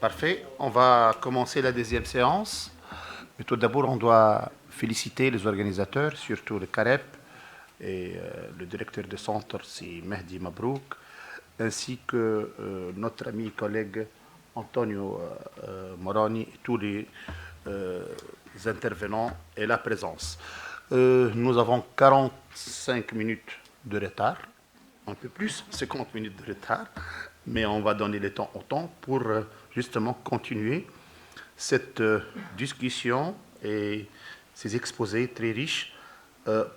Parfait. On va commencer la deuxième séance. Mais tout d'abord, on doit féliciter les organisateurs, surtout le CAREP et le directeur de centre, c'est Mehdi Mabrouk, ainsi que notre ami et collègue Antonio Moroni et tous les intervenants et la présence. Nous avons 45 minutes de retard, un peu plus, 50 minutes de retard, mais on va donner le temps au temps pour justement continuer cette discussion et ces exposés très riches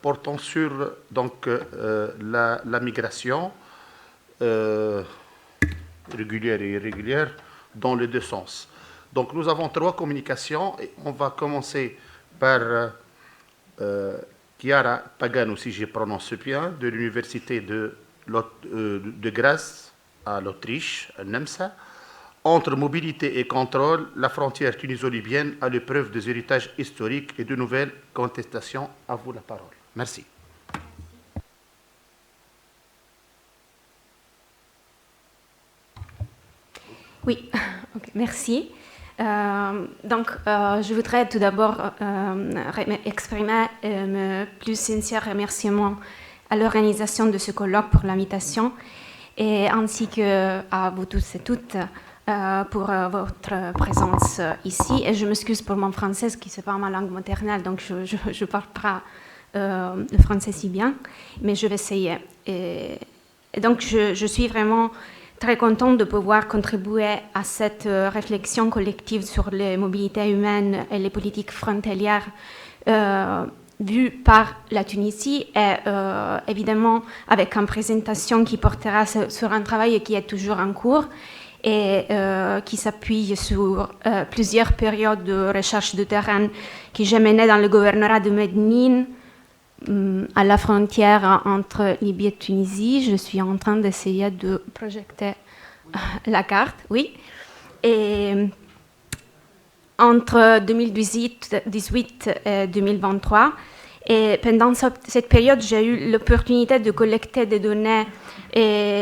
portant sur donc, la migration régulière et irrégulière dans les deux sens. Donc nous avons 3 communications et on va commencer par Chiara Pagano, si je prononce bien, de l'université de Graz à l'Autriche, à Nemsa. Entre mobilité et contrôle, la frontière tuniso-libyenne à l'épreuve des héritages historiques et de nouvelles contestations. À vous la parole. Merci. Oui, okay, merci. Je voudrais tout d'abord exprimer mes plus sincères remerciements à l'organisation de ce colloque pour l'invitation et ainsi qu'à vous tous et toutes pour votre présence ici. Et je m'excuse pour mon français, qui n'est pas ma langue maternelle, donc je ne parle pas le français si bien, mais je vais essayer. Et donc, je suis vraiment très contente de pouvoir contribuer à cette réflexion collective sur les mobilités humaines et les politiques frontalières vues par la Tunisie et évidemment avec une présentation qui portera sur un travail qui est toujours en cours et qui s'appuie sur plusieurs périodes de recherche de terrain que j'ai menées dans le gouvernorat de Médine, à la frontière entre Libye et Tunisie. Je suis en train d'essayer de projeter la carte, oui. Et entre 2018 et 2023. Et pendant cette période, j'ai eu l'opportunité de collecter des données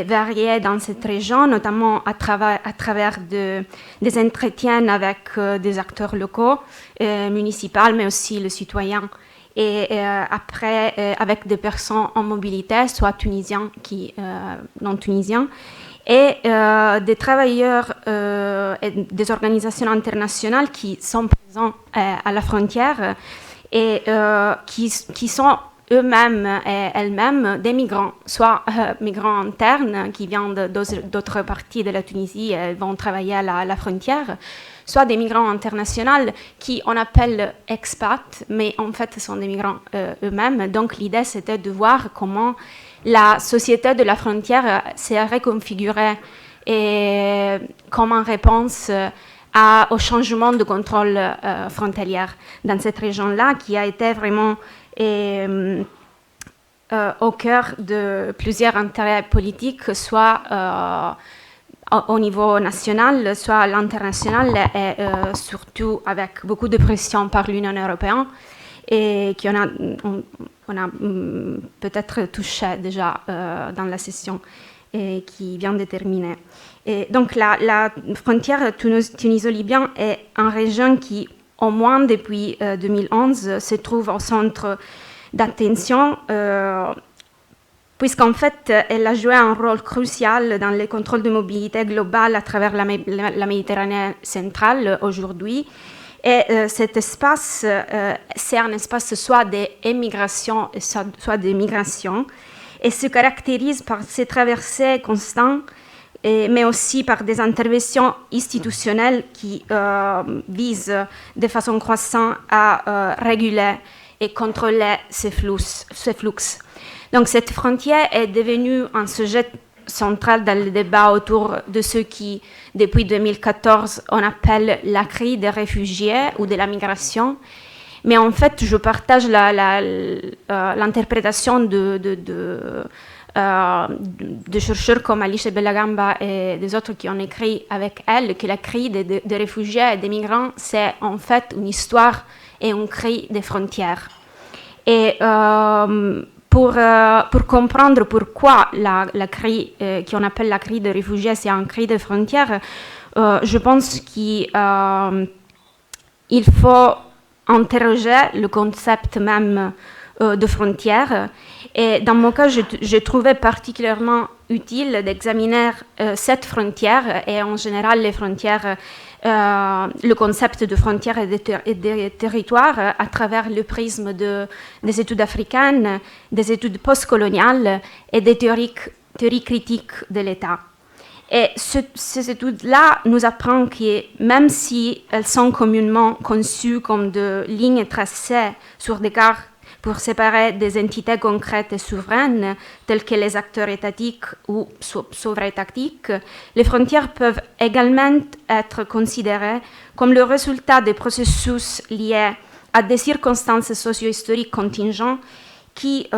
variées dans cette région, notamment à travers des entretiens avec des acteurs locaux, municipaux, mais aussi les citoyens. Et après, avec des personnes en mobilité, soit tunisiens qui non tunisiens, et des travailleurs et des organisations internationales qui sont présents à la frontière et qui sont eux-mêmes et elles-mêmes des migrants, soit migrants internes qui viennent d'autres parties de la Tunisie et vont travailler à la frontière, soit des migrants internationaux qui on appelle expats, mais en fait ce sont des migrants eux-mêmes. Donc l'idée c'était de voir comment la société de la frontière s'est reconfigurée et comme en réponse au changement de contrôle frontalier dans cette région-là, qui a été vraiment au cœur de plusieurs intérêts politiques, soit au niveau national, soit à l'international, et surtout avec beaucoup de pression par l'Union européenne, et on a peut-être touché déjà dans la session et qui vient de terminer. Et donc la frontière tuniso-libyenne est une région qui, au moins depuis 2011, se trouve au centre d'attention, puisqu'en fait, elle a joué un rôle crucial dans les contrôles de mobilité globale à travers la Méditerranée centrale aujourd'hui. Et cet espace, c'est un espace soit d'émigration, soit de migration, et se caractérise par ses traversées constantes, mais aussi par des interventions institutionnelles qui visent de façon croissante à réguler et contrôler ces flux. Donc cette frontière est devenue un sujet central dans le débat autour de ce qui, depuis 2014, on appelle la crise des réfugiés ou de la migration. Mais en fait, je partage l'interprétation de chercheurs comme Alice Bellagamba et des autres qui ont écrit avec elle que la crise des réfugiés et des migrants, c'est en fait une histoire et une crise des frontières. Et pour comprendre pourquoi la crise qu'on appelle la crise des réfugiés, c'est une crise des frontières, je pense qu'il faut interroger le concept même de frontières. Et dans mon cas, je trouvais particulièrement utile d'examiner cette frontière et en général les frontières, le concept de frontières et de territoires à travers le prisme des études africaines, des études postcoloniales et des théories critiques de l'État. Et ces études-là nous apprennent que même si elles sont communément conçues comme de lignes tracées sur des cartes pour séparer des entités concrètes et souveraines, telles que les acteurs étatiques ou souverain-étatiques, les frontières peuvent également être considérées comme le résultat des processus liés à des circonstances socio-historiques contingentes qui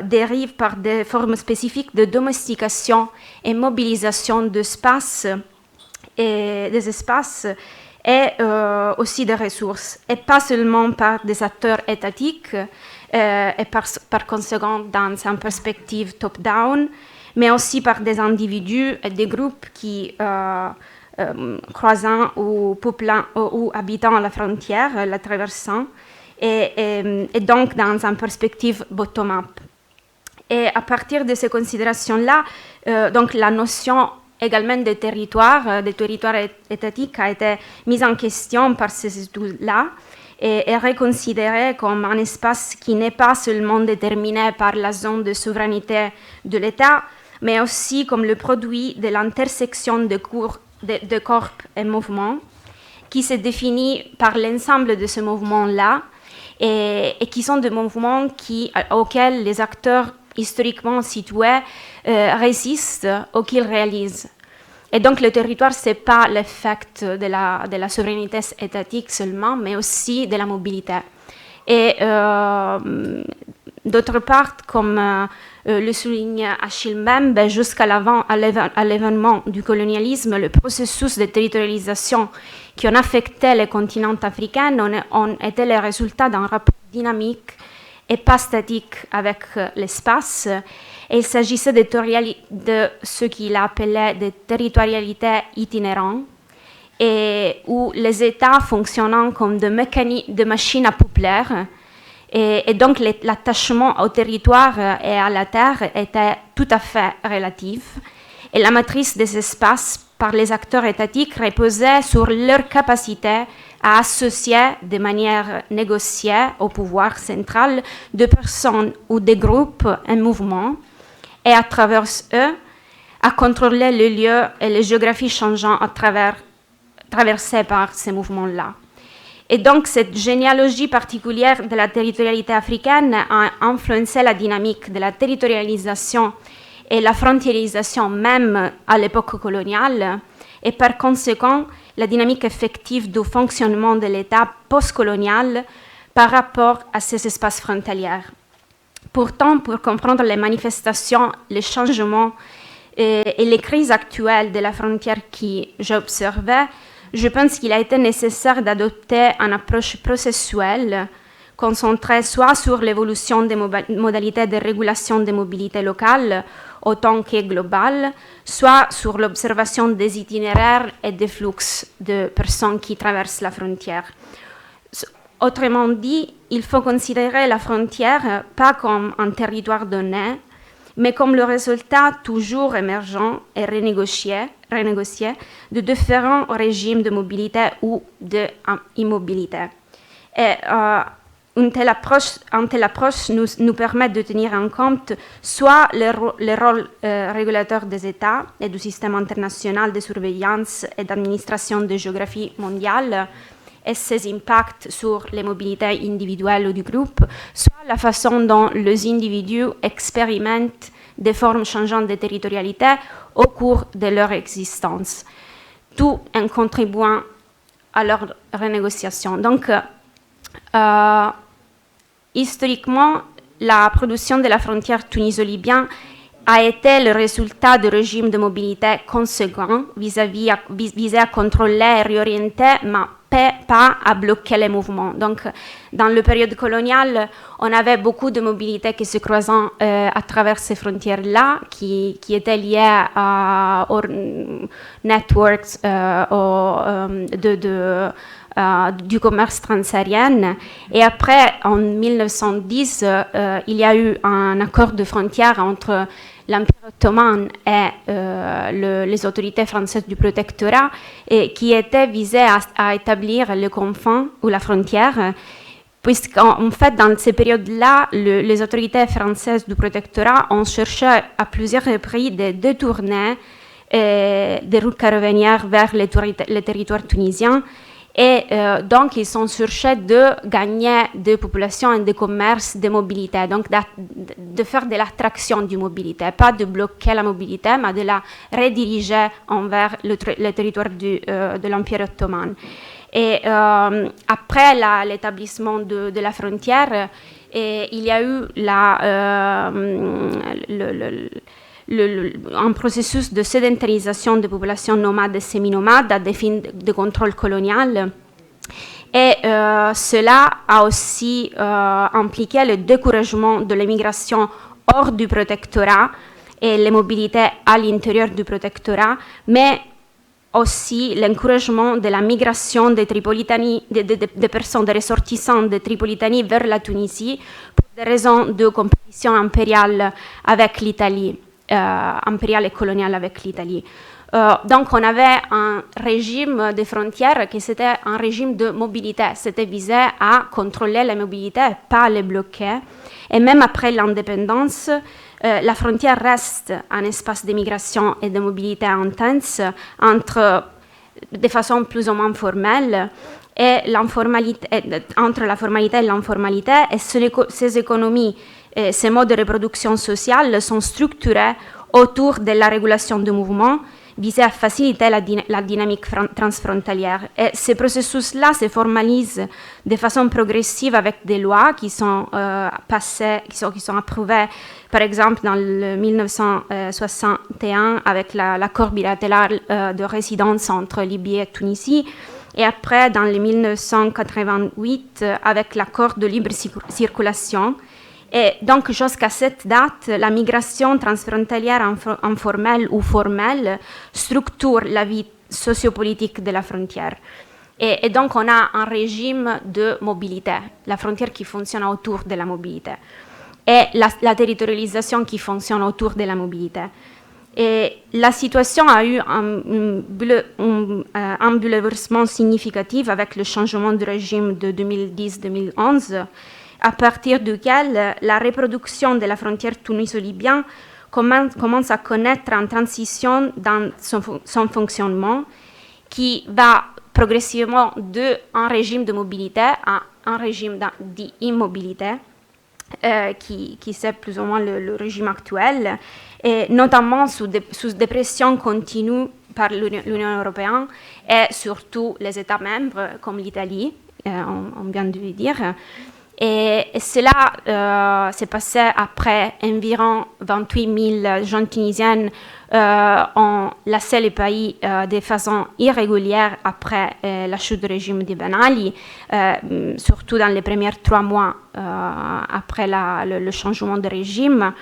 dérivent par des formes spécifiques de domestication et mobilisation d'espaces et des espaces et aussi des ressources, et pas seulement par des acteurs étatiques et par conséquent dans une perspective top-down, mais aussi par des individus et des groupes qui croisant ou peuplant ou habitant la frontière, la traversant, et donc dans une perspective bottom-up. Et à partir de ces considérations-là, donc la notion également des territoires étatiques a été mise en question par ces études-là et est reconsidérée comme un espace qui n'est pas seulement déterminé par la zone de souveraineté de l'État, mais aussi comme le produit de l'intersection de corps et mouvements, qui se définit par l'ensemble de ces mouvements-là, et qui sont des mouvements auxquels les acteurs historiquement situés résistent ou qu'ils réalisent. Et donc le territoire, ce n'est pas l'effet de la souveraineté étatique seulement, mais aussi de la mobilité. Et d'autre part, comme le souligne Achille Mbembe, jusqu'à l'événement du colonialisme, le processus de territorialisation qui ont affecté les continents africains ont été le résultat d'un rapport dynamique et pas statique avec l'espace. Et il s'agissait de ce qu'il appelait des territorialités itinérantes, et où les États fonctionnant comme de machines à peupler, et donc l'attachement au territoire et à la terre était tout à fait relatif. Et la matrice des espaces par les acteurs étatiques reposait sur leur capacité à associer de manière négociée au pouvoir central de personnes ou des groupes un mouvement, et à travers eux, à contrôler les lieux et les géographies changeantes traversées par ces mouvements-là. Et donc, cette généalogie particulière de la territorialité africaine a influencé la dynamique de la territorialisation et la frontiérisation même à l'époque coloniale, et par conséquent, la dynamique effective du fonctionnement de l'État postcolonial par rapport à ces espaces frontaliers. Pourtant, pour comprendre les manifestations, les changements et les crises actuelles de la frontière que j'observais, je pense qu'il a été nécessaire d'adopter une approche processuelle, concentrée soit sur l'évolution des modalités de régulation des mobilités locales autant que globales, soit sur l'observation des itinéraires et des flux de personnes qui traversent la frontière. Autrement dit, il faut considérer la frontière pas comme un territoire donné, mais comme le résultat toujours émergent et renégocié de différents régimes de mobilité ou d'immobilité. Et une telle approche nous permet de tenir en compte soit le rôle régulateur des États et du système international de surveillance et d'administration de géographie mondiale, et ses impacts sur les mobilités individuelles ou du groupe, soit la façon dont les individus expérimentent des formes changeantes de territorialité au cours de leur existence, tout en contribuant à leur renégociation. Donc, historiquement, la production de la frontière tuniso-libyenne a été le résultat de régimes de mobilité conséquents visés à contrôler et réorienter, mais pas à bloquer les mouvements. Donc, dans la période coloniale, on avait beaucoup de mobilité qui se croisant à travers ces frontières-là, qui étaient liées aux networks du commerce transsaharien. Et après, en 1910, il y a eu un accord de frontière entre l'Empire ottoman et les autorités françaises du protectorat, et qui était visé à établir le confin ou la frontière, puisqu'en fait, dans ces périodes-là, les autorités françaises du protectorat ont cherché à plusieurs reprises de détourner des routes caravanières vers les territoires tunisiens. Et donc, ils sont cherchés de gagner des populations et des commerces de mobilité, donc de faire de l'attraction du mobilité, pas de bloquer la mobilité, mais de la rediriger envers le territoire de l'Empire ottoman. Et après l'établissement de la frontière, il y a eu un processus de sédentarisation des populations nomades et semi-nomades à des fins de contrôle colonial. Et cela a aussi impliqué le découragement de l'immigration hors du protectorat et les mobilités à l'intérieur du protectorat, mais aussi l'encouragement de la migration des personnes, des ressortissants de Tripolitanie vers la Tunisie pour des raisons de compétition impériale avec l'Italie. Impériale et coloniale avec l'Italie. Donc, on avait un régime de frontières qui c'était un régime de mobilité. C'était visé à contrôler la mobilité, pas les bloquer. Et même après l'indépendance, la frontière reste un espace d'immigration et de mobilité intense de façon plus ou moins formelle. Et entre la formalité et l'informalité, et ces économies, ces modes de reproduction sociale sont structurés autour de la régulation du mouvement, visés à faciliter la dynamique transfrontalière. Et ces processus-là se formalisent de façon progressive avec des lois qui sont passées, qui sont approuvées, par exemple dans le 1961 avec l'accord bilatéral de résidence entre Libye et Tunisie, et après dans le 1988 avec l'accord de libre circulation. Et donc, jusqu'à cette date, la migration transfrontalière informelle ou formelle structure la vie sociopolitique de la frontière. Et donc, on a un régime de mobilité, la frontière qui fonctionne autour de la mobilité, et la territorialisation qui fonctionne autour de la mobilité. Et la situation a eu un bouleversement significatif avec le changement de régime de 2010-2011, à partir duquel la reproduction de la frontière tuniso-libyenne commence à connaître une transition dans son fonctionnement qui va progressivement d'un régime de mobilité à un régime d'immobilité, qui c'est plus ou moins le régime actuel, et notamment sous des pressions continues par l'Union européenne et surtout les États membres comme l'Italie, on vient de le dire. Et cela s'est passé après environ 28 000 jeunes tunisiennes ont laissé le pays de façon irrégulière après la chute du régime de Ben Ali, surtout dans les premiers 3 mois après le changement de régime.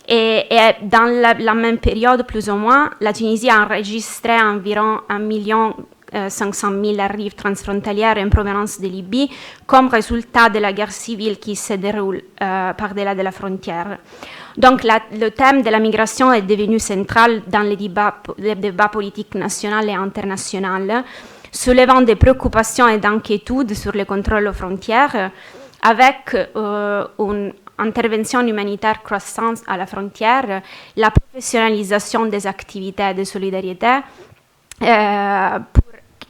Et dans la même période, plus ou moins, la Tunisie a enregistré environ 1,5 million arrivées transfrontalières en provenance de Libye comme résultat de la guerre civile qui se déroule par-delà de la frontière. Donc le thème de la migration est devenu central dans les débats politiques nationaux et internationaux, soulevant des préoccupations et d'inquiétudes sur le contrôle aux frontières, avec une intervention humanitaire croissante à la frontière, la professionnalisation des activités de solidarité,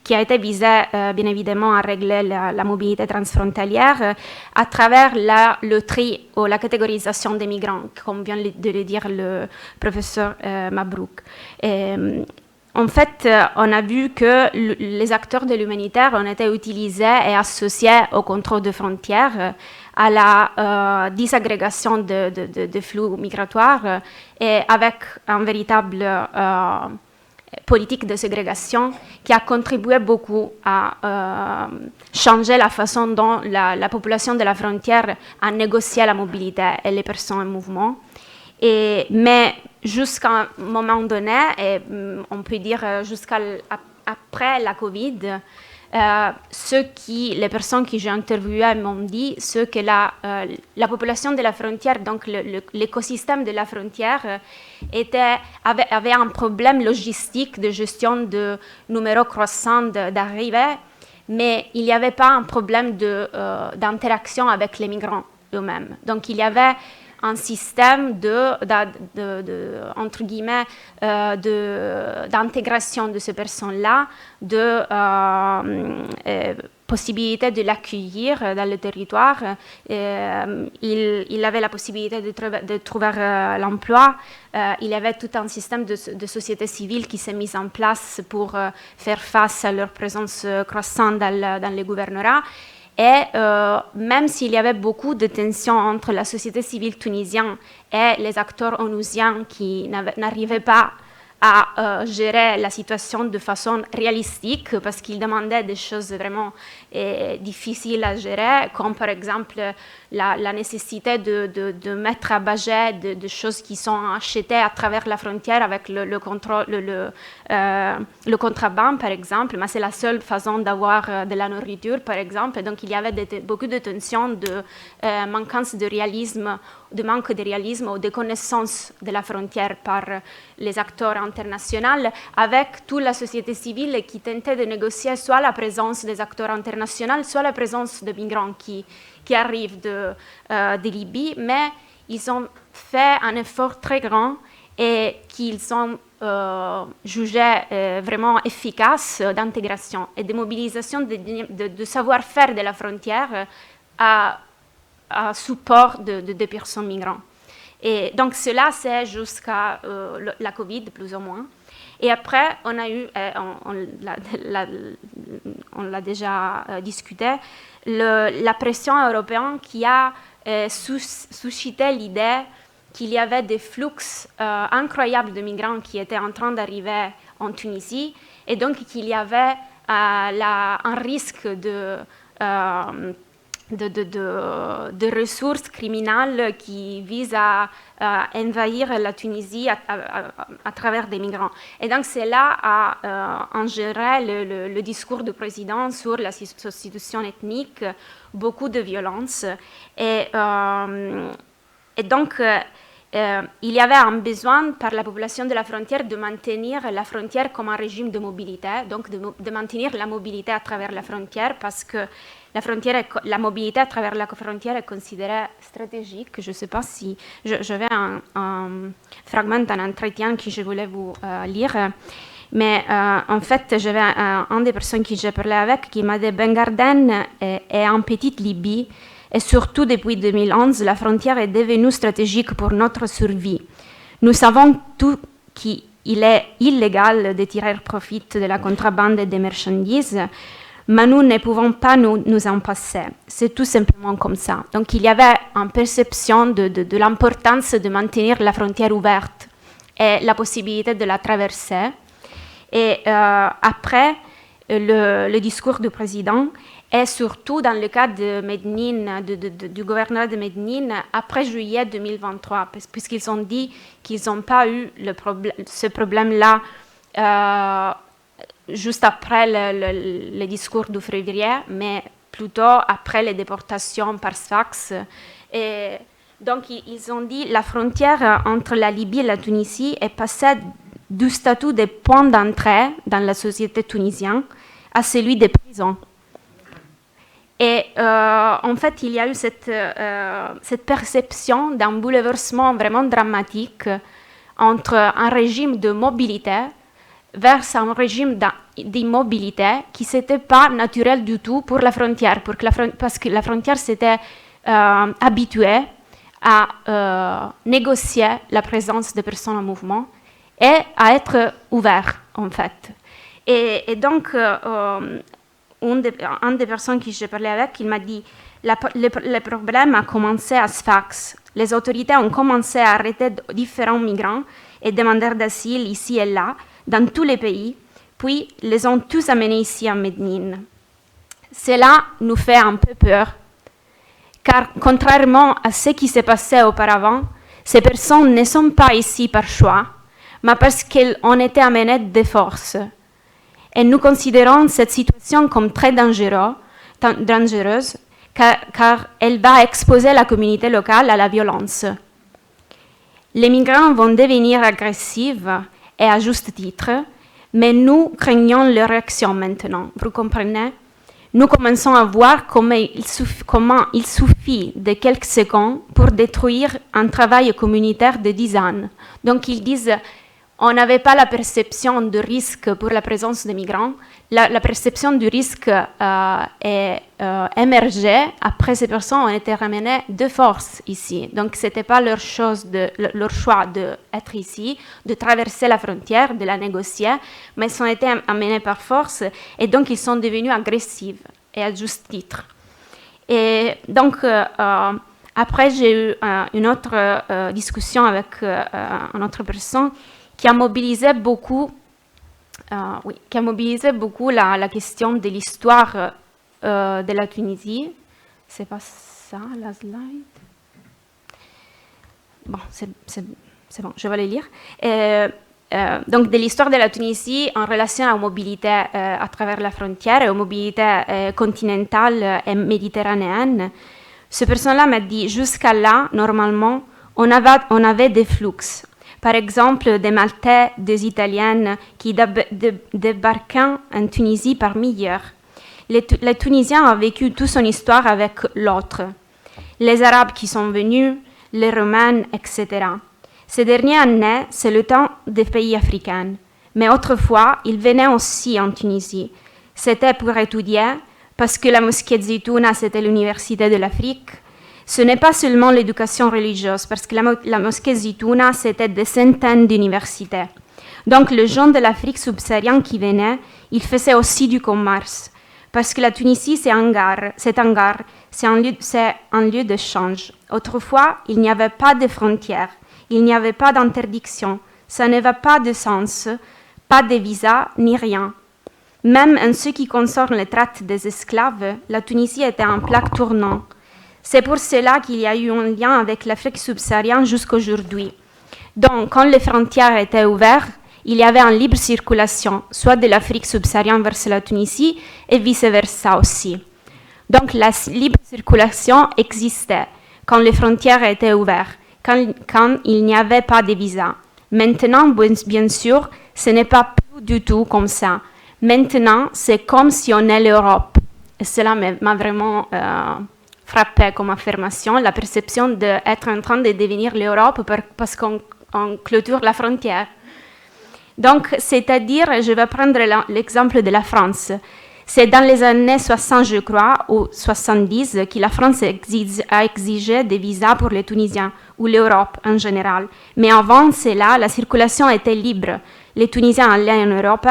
qui a été visée bien évidemment à régler la mobilité transfrontalière à travers le tri ou la catégorisation des migrants, comme vient de le dire le professeur Mabrouk. En fait, on a vu que les acteurs de l'humanitaire ont été utilisés et associés au contrôle de frontières, à la disagrégation de flux migratoires, et avec un véritable politique de ségrégation qui a contribué beaucoup à changer la façon dont la population de la frontière a négocié la mobilité et les personnes en mouvement. Mais jusqu'à un moment donné, et on peut dire jusqu'après la Covid, les personnes que j'ai interviewées m'ont dit que la population de la frontière, donc l'écosystème de la frontière, avait un problème logistique de gestion de numéros croissants d'arrivée, mais il n'y avait pas un problème d'interaction avec les migrants eux-mêmes. Donc il y avait un système entre guillemets, d'intégration de ces personnes-là, possibilité de l'accueillir dans le territoire. Il avait la possibilité de trouver l'emploi. Il y avait tout un système de société civile qui s'est mis en place pour faire face à leur présence croissante dans les gouvernorats. Et même s'il y avait beaucoup de tensions entre la société civile tunisienne et les acteurs onusiens qui n'arrivaient pas à gérer la situation de façon réalistique parce qu'ils demandaient des choses vraiment difficiles à gérer, comme par exemple la nécessité de mettre à budget de choses qui sont achetées à travers la frontière avec le contraband, par exemple. Mais c'est la seule façon d'avoir de la nourriture, par exemple. Donc il y avait beaucoup de tensions, de manquance de réalisme, de manque de réalisme ou de connaissance de la frontière par les acteurs internationaux, avec toute la société civile qui tentait de négocier soit la présence des acteurs internationaux, soit la présence de migrants qui arrivent de Libye, mais ils ont fait un effort très grand et qu'ils ont jugé vraiment efficace d'intégration et de mobilisation de savoir-faire de la frontière à support des personnes migrantes. Et donc cela, c'est jusqu'à la Covid, plus ou moins. Et après, on a eu, on l'a déjà discuté, la pression européenne qui a suscité l'idée qu'il y avait des flux incroyables de migrants qui étaient en train d'arriver en Tunisie, et donc qu'il y avait un risque de ressources criminelles qui visent à envahir la Tunisie à travers des migrants. Et donc c'est là à ingérer le discours du président sur la substitution ethnique, beaucoup de violence. Et donc il y avait un besoin par la population de la frontière de maintenir la frontière comme un régime de mobilité, donc de maintenir la mobilité à travers la frontière, parce que la mobilité à travers la frontière est considérée stratégique. Je ne sais pas si... J'avais un fragment d'un entretien que je voulais vous lire, mais en fait, j'avais un des personnes que j'ai parlé avec qui m'a dit Ben Garden est en petite Libye, et surtout depuis 2011, la frontière est devenue stratégique pour notre survie. Nous savons tout qu'il est illégal de tirer profit de la contrebande des marchandises, mais nous ne pouvons pas nous en passer. C'est tout simplement comme ça. Donc il y avait une perception de l'importance de maintenir la frontière ouverte et la possibilité de la traverser. Et après, le discours du président, et surtout dans le cas de Medellín, du gouverneur de Medellín, après juillet 2023, puisqu'ils ont dit qu'ils n'ont pas eu ce problème-là juste après le discours du février, mais plutôt après les déportations par Sfax. Et donc ils ont dit que la frontière entre la Libye et la Tunisie est passée du statut de point d'entrée dans la société tunisienne à celui des prisons. Et en fait, il y a eu cette perception d'un bouleversement vraiment dramatique entre un régime de mobilité vers un régime d'immobilité qui n'était pas naturel du tout pour la frontière, parce que la frontière s'était habituée à négocier la présence des personnes en mouvement et à être ouvert, en fait. Et donc, une des personnes que j'ai parlé avec, il m'a dit le problème a commencé à Sfax. Les autorités ont commencé à arrêter différents migrants et demandeurs d'asile ici et là, dans tous les pays, puis les ont tous amenés ici à Medellín. Cela nous fait un peu peur, car contrairement à ce qui s'est passé auparavant, ces personnes ne sont pas ici par choix, mais parce qu'elles ont été amenées de force. Et nous considérons cette situation comme très dangereuse, car elle va exposer la communauté locale à la violence. Les migrants vont devenir agressifs, et à juste titre, mais nous craignons leur réaction maintenant, vous comprenez? Nous commençons à voir comment il suffit de quelques secondes pour détruire un travail communautaire de 10 ans. Donc ils disent, on n'avait pas la perception de risque pour la présence des migrants. La perception du risque est émergée après ces personnes ont été ramenées de force ici. Donc ce n'était pas leur choix d'être ici, de traverser la frontière, de la négocier, mais ils ont été amenés par force et donc ils sont devenus agressifs et à juste titre. Et donc après j'ai eu une autre discussion avec une autre personne qui a mobilisé beaucoup, la question de l'histoire de la Tunisie. C'est pas ça, la slide. Bon, c'est bon, je vais le lire. Donc, de l'histoire de la Tunisie en relation aux mobilités à travers la frontière et aux mobilités continentales et méditerranéennes. Ce personne-là m'a dit, jusqu'à là, normalement, on avait des flux. Par exemple, des Maltais, des Italiennes qui débarquaient en Tunisie par milliers. Les Tunisiens ont vécu toute son histoire avec l'autre. Les Arabes qui sont venus, les Romains, etc. Ces dernières années, c'est le temps des pays africains. Mais autrefois, ils venaient aussi en Tunisie. C'était pour étudier, parce que la mosquée de Zitouna, c'était l'université de l'Afrique. Ce n'est pas seulement l'éducation religieuse, parce que la mosquée Zitouna, c'était des centaines d'universités. Donc, les gens de l'Afrique subsaharienne qui venaient, ils faisaient aussi du commerce. Parce que la Tunisie, c'est un gare, c'est un lieu d'échange. Autrefois, il n'y avait pas de frontières, il n'y avait pas d'interdiction, ça n'avait pas de sens, pas de visa, ni rien. Même en ce qui concerne la traite des esclaves, la Tunisie était un plaque tournant. C'est pour cela qu'il y a eu un lien avec l'Afrique subsaharienne jusqu'aujourd'hui. Donc, quand les frontières étaient ouvertes, il y avait une libre circulation, soit de l'Afrique subsaharienne vers la Tunisie et vice-versa aussi. Donc, la libre circulation existait quand les frontières étaient ouvertes, quand il n'y avait pas de visa. Maintenant, bien sûr, ce n'est pas plus du tout comme ça. Maintenant, c'est comme si on est l'Europe. Et cela m'a vraiment frappé comme affirmation, la perception d'être en train de devenir l'Europe parce qu'on clôture la frontière. Donc, c'est-à-dire, je vais prendre l'exemple de la France. C'est dans les années 60, je crois, ou 70, que la France a exigé des visas pour les Tunisiens, ou l'Europe en général. Mais avant cela, la circulation était libre. Les Tunisiens allaient en Europe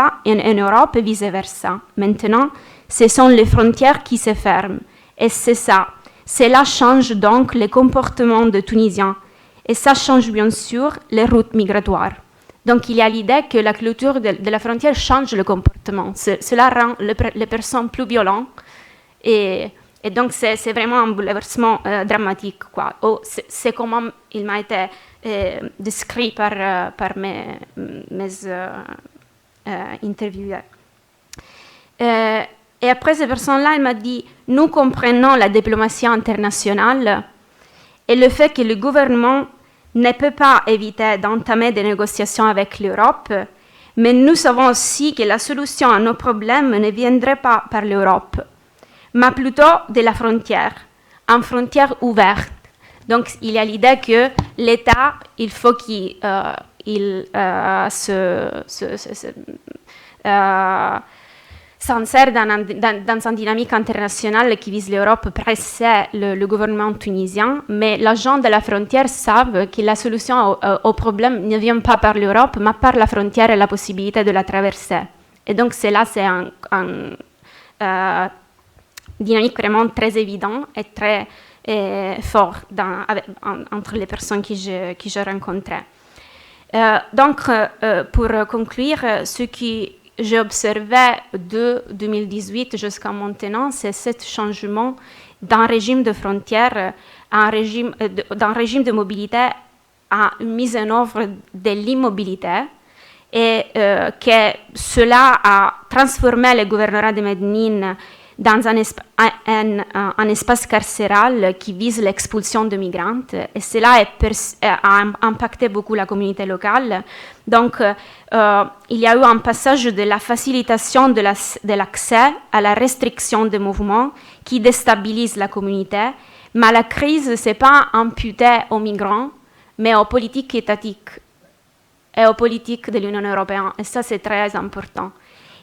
et vice-versa. Maintenant, ce sont les frontières qui se ferment. Et c'est ça. Cela change donc les comportements des Tunisiens. Et ça change bien sûr les routes migratoires. Donc, il y a l'idée que la clôture de la frontière change le comportement. Cela rend les personnes plus violentes. Et donc, c'est vraiment un bouleversement dramatique, quoi. C'est comment il m'a été décrit par mes intervieweurs. Et après, cette personne-là, elle m'a dit, nous comprenons la diplomatie internationale et le fait que le gouvernement ne peut pas éviter d'entamer des négociations avec l'Europe, mais nous savons aussi que la solution à nos problèmes ne viendrait pas par l'Europe, mais plutôt de la frontière, une frontière ouverte. Donc, il y a l'idée que l'État, il faut qu'il s'insère dans une dynamique internationale qui vise l'Europe, presser le gouvernement tunisien, mais les gens de la frontière savent que la solution au problème ne vient pas par l'Europe, mais par la frontière et la possibilité de la traverser. Et donc, c'est une dynamique vraiment très évidente et très forte entre les personnes que j'ai rencontrées. Pour conclure, ce que j'ai observé de 2018 jusqu'à maintenant, c'est ce changement d'un régime de frontières d'un régime de mobilité à une mise en œuvre de l'immobilité, et que cela a transformé le gouvernorat de Medellín dans un espace carcéral qui vise l'expulsion de migrants, et cela a impacté beaucoup la communauté locale. Donc, il y a eu un passage de la facilitation de l'accès à la restriction des mouvements qui déstabilise la communauté, mais la crise ne s'est pas imputée aux migrants, mais aux politiques étatiques et aux politiques de l'Union européenne, et ça c'est très important.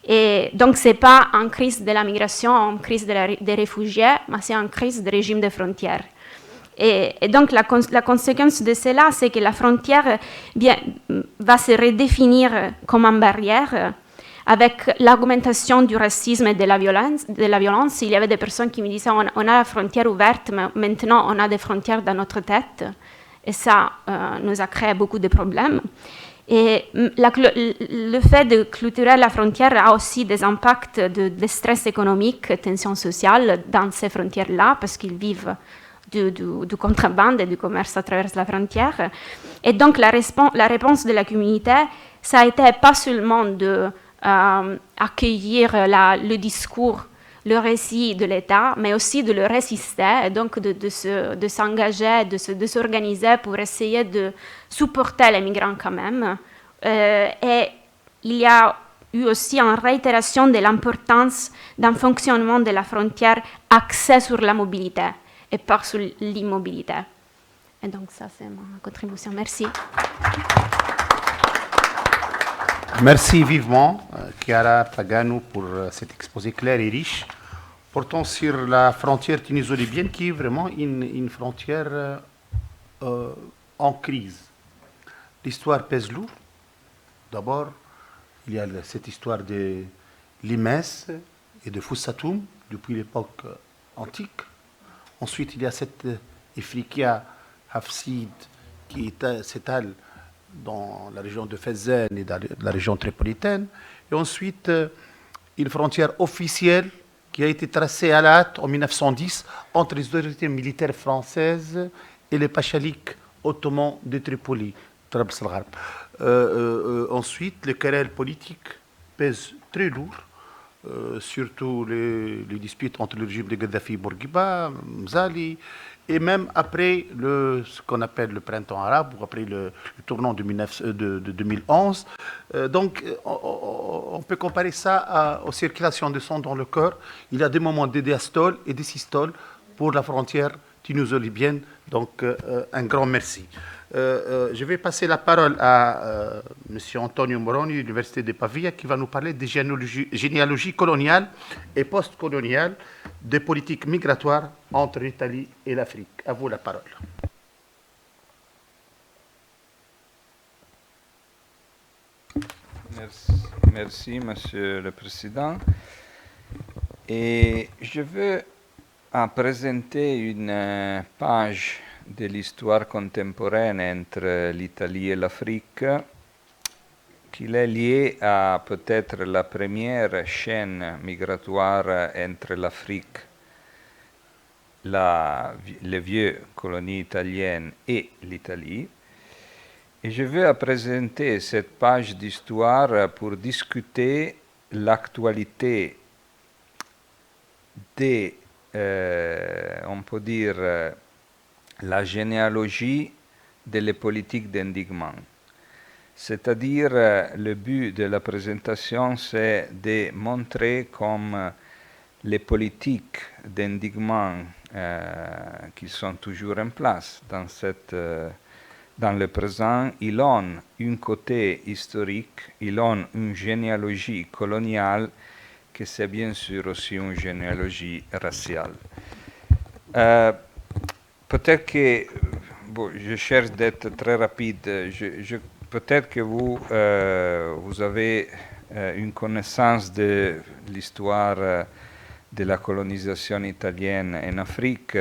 Et donc, ce n'est pas une crise de la migration, une crise des réfugiés, mais c'est une crise du régime des frontières. Et donc, la conséquence de cela, c'est que la frontière va se redéfinir comme une barrière avec l'augmentation du racisme et de la violence. Il y avait des personnes qui me disaient on a la frontière ouverte, mais maintenant on a des frontières dans notre tête. Et ça nous a créé beaucoup de problèmes. Et le fait de clôturer la frontière a aussi des impacts de stress économique, tension sociale dans ces frontières-là, parce qu'ils vivent du contrebande et du commerce à travers la frontière. Et donc la réponse de la communauté, ça a été pas seulement d'accueillir le discours, le récit de l'État, mais aussi de le résister, et donc de s'engager, de s'organiser pour essayer de supporter les migrants quand même. Et il y a eu aussi une réitération de l'importance d'un fonctionnement de la frontière axé sur la mobilité et pas sur l'immobilité. Et donc ça, c'est ma contribution. Merci. Merci vivement, Chiara Pagano, pour cet exposé clair et riche, portant sur la frontière tuniso-libyenne, qui est vraiment une frontière en crise. L'histoire pèse lourd. D'abord, il y a cette histoire de Limès et de Foussatoum, depuis l'époque antique. Ensuite, il y a cette Ifriqiya hafside qui s'étale dans la région de Fezzan et dans la région tripolitaine. Et ensuite, une frontière officielle qui a été tracée à la hâte en 1910 entre les autorités militaires françaises et les pachaliques ottomans de Tripoli. Ensuite, les querelles politiques pèsent très lourd, surtout les disputes entre le régime de Gaddafi, Bourguiba, Mzali, et même après ce qu'on appelle le printemps arabe, ou après le tournant de 2011. Donc, on peut comparer ça aux circulations de sang dans le corps. Il y a des moments de diastole et de systole pour la frontière tuniso-libyenne. Donc, un grand merci. Je vais passer la parole à M. Antonio Moroni, de l'Université de Pavia, qui va nous parler des généalogies coloniales et post-coloniales des politiques migratoires entre l'Italie et l'Afrique. À vous la parole. Merci, Monsieur le Président. Et je veux présenter une page de l'histoire contemporaine entre l'Italie et l'Afrique, qui est liée à peut-être la première chaîne migratoire entre l'Afrique, les vieux colonies italiennes et l'Italie. Et je veux présenter cette page d'histoire pour discuter l'actualité on peut dire, la généalogie des politiques d'endiguement. C'est-à-dire, le but de la présentation, c'est de montrer comme les politiques d'endiguement qui sont toujours en place dans le présent, ils ont un côté historique, ils ont une généalogie coloniale, que c'est bien sûr aussi une généalogie raciale. Peut-être que, je cherche d'être très rapide, peut-être que vous avez une connaissance de l'histoire de la colonisation italienne en Afrique,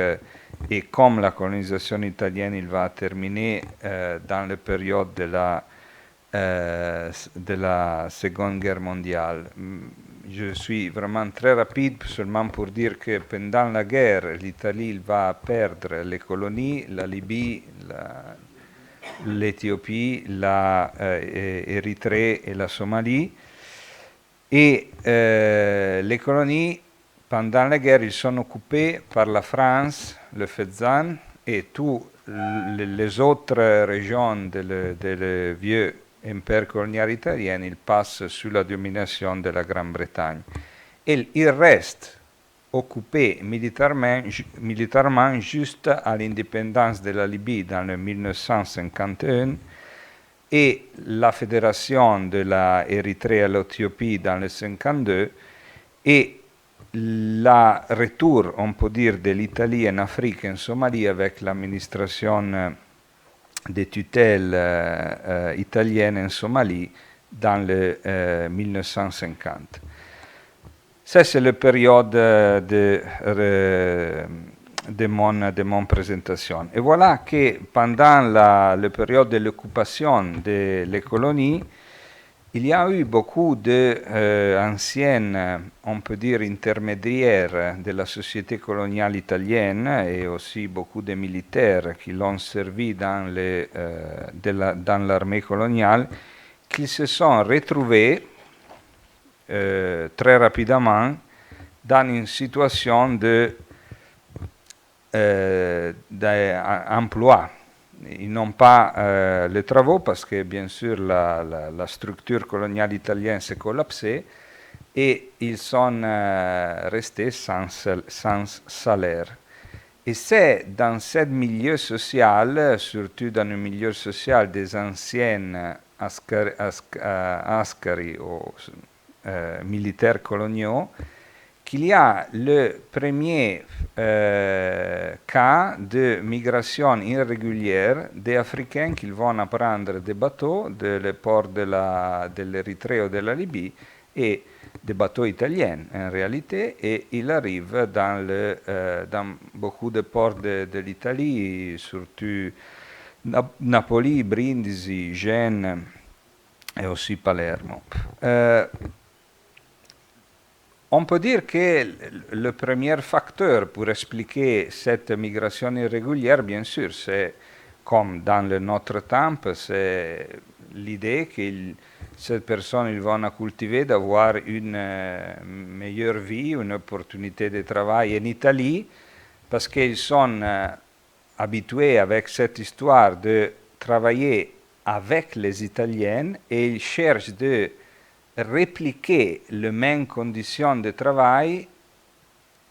et comme la colonisation italienne il va terminer dans la période de la de la Seconde Guerre mondiale. Je suis vraiment très rapide seulement pour dire que pendant la guerre, l'Italie va perdre les colonies, la Libye, l'Éthiopie, l'Érythrée et la Somalie. Et les colonies, pendant la guerre, ils sont occupés par la France, le Fezzan et toutes les autres régions de vieux empire colonial italien, ils passent sous la domination de la Grande-Bretagne. Et ils restent occupés militairement juste à l'indépendance de la Libye dans le 1951 et la fédération de l'Érythrée et l'Éthiopie dans le 1952 et le retour, on peut dire, de l'Italie en Afrique et en Somalie avec l'administration des tutelles italiennes en Somalie dans le 1950. Ça, c'est la période de mon présentation. Et voilà que pendant la période de l'occupation des colonies, il y a eu beaucoup d'anciens, on peut dire, intermédiaires de la société coloniale italienne et aussi beaucoup de militaires qui l'ont servi dans l'armée coloniale, qui se sont retrouvés très rapidement dans une situation d'emploi. Ils n'ont pas les travaux parce que, bien sûr, la structure coloniale italienne s'est collapsée et ils sont restés sans salaire. Et c'est dans ce milieu social, surtout dans le milieu social des anciens askari ou militaires coloniaux, qu'il y a le premier cas de migration irrégulière des Africains qui vont prendre des bateaux de les ports de l'Érythrée ou de la Libye et des bateaux italiens en réalité, et ils arrivent dans beaucoup de ports de l'Italie, surtout Napoli, Brindisi, Gênes et aussi Palermo. On peut dire que le premier facteur pour expliquer cette migration irrégulière, bien sûr, c'est comme dans notre temps, c'est l'idée que ces personnes vont cultiver d'avoir une meilleure vie, une opportunité de travail en Italie, parce qu'ils sont habitués avec cette histoire de travailler avec les Italiens et ils cherchent de répliquer les mêmes conditions de travail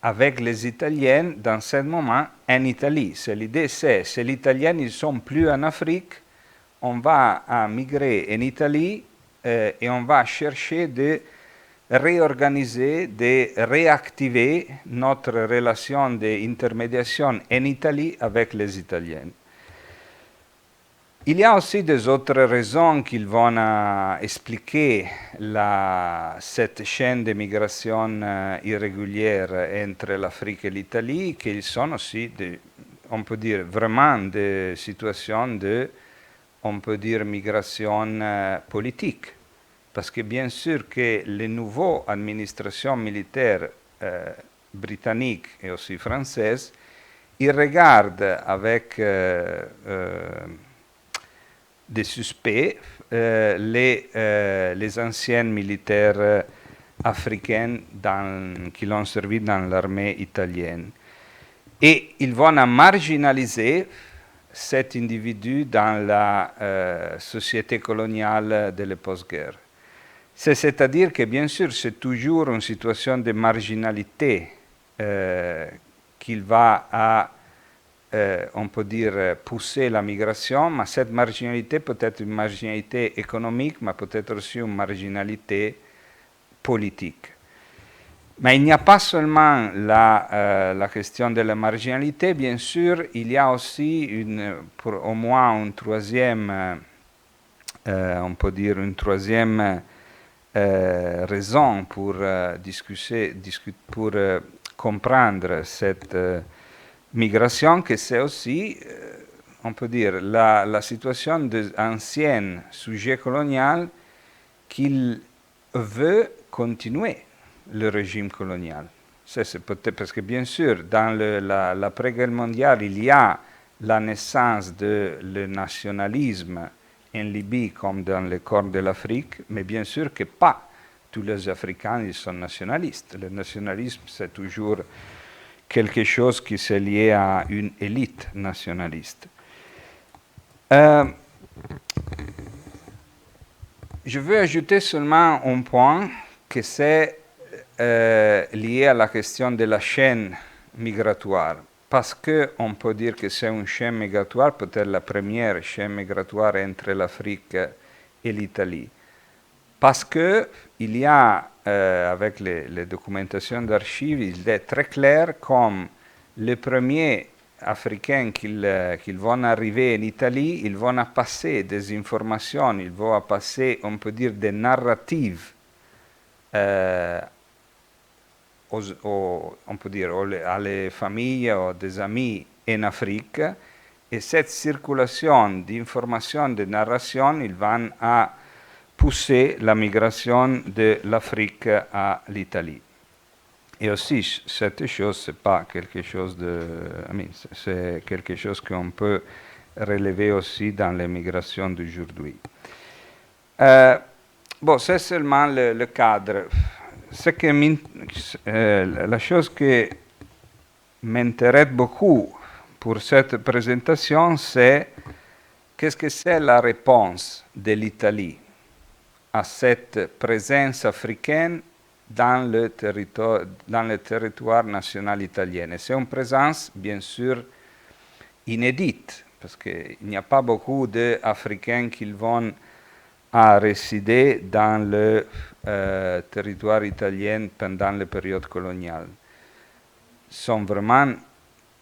avec les Italiens dans ce moment en Italie. L'idée, c'est si les Italiens ne sont plus en Afrique, on va migrer en Italie et on va chercher de réorganiser, de réactiver notre relation d'intermédiation en Italie avec les Italiens. Il y a aussi des autres raisons qui vont expliquer cette chaîne de migration irrégulière entre l'Afrique et l'Italie, qui sont aussi, on peut dire, vraiment des situations de, on peut dire, migration politique. Parce que bien sûr que les nouvelles administrations militaires britanniques et aussi françaises, ils regardent avec des suspects les anciens militaires africains qui l'ont servi dans l'armée italienne. Et ils vont marginaliser cet individu dans la société coloniale de l'époque-guerre. C'est-à-dire que, bien sûr, c'est toujours une situation de marginalité qu'il va on peut dire, pousser la migration, mais cette marginalité peut être une marginalité économique, mais peut-être aussi une marginalité politique. Mais il n'y a pas seulement la question de la marginalité, bien sûr, il y a aussi au moins une troisième, on peut dire une troisième raison pour comprendre cette migration, que c'est aussi, on peut dire, la situation des anciens sujets coloniaux qu'il veut continuer le régime colonial. Ça, c'est peut-être parce que, bien sûr, dans l'après-guerre mondiale, il y a la naissance de le nationalisme en Libye comme dans le corps de l'Afrique, mais bien sûr que pas tous les Africains ils sont nationalistes. Le nationalisme, c'est toujours quelque chose qui s'est lié à une élite nationaliste. Je veux ajouter seulement un point que c'est lié à la question de la chaîne migratoire. Parce qu'on peut dire que c'est une chaîne migratoire, peut-être la première chaîne migratoire entre l'Afrique et l'Italie. Parce qu'il y a, avec les documentations d'archives, il est très clair comme les premiers Africains qui vont arriver en Italie, ils vont passer des informations, ils vont passer, on peut dire, des narratives on peut dire à les familles ou des amis en Afrique, et cette circulation d'informations, de narrations, ils vont à pousser la migration de l'Afrique à l'Italie. Et aussi, cette chose, c'est pas quelque chose c'est quelque chose qu'on peut relever aussi dans les migrations d'aujourd'hui. Bon, c'est seulement le cadre. La chose qui m'intéresse beaucoup pour cette présentation, c'est qu'est-ce que c'est la réponse de l'Italie à cette présence africaine dans le territoire national italien. Et c'est une présence, bien sûr, inédite, parce qu'il n'y a pas beaucoup d'Africains qui vont à résider dans le territoire italien pendant la période coloniale. Sont vraiment,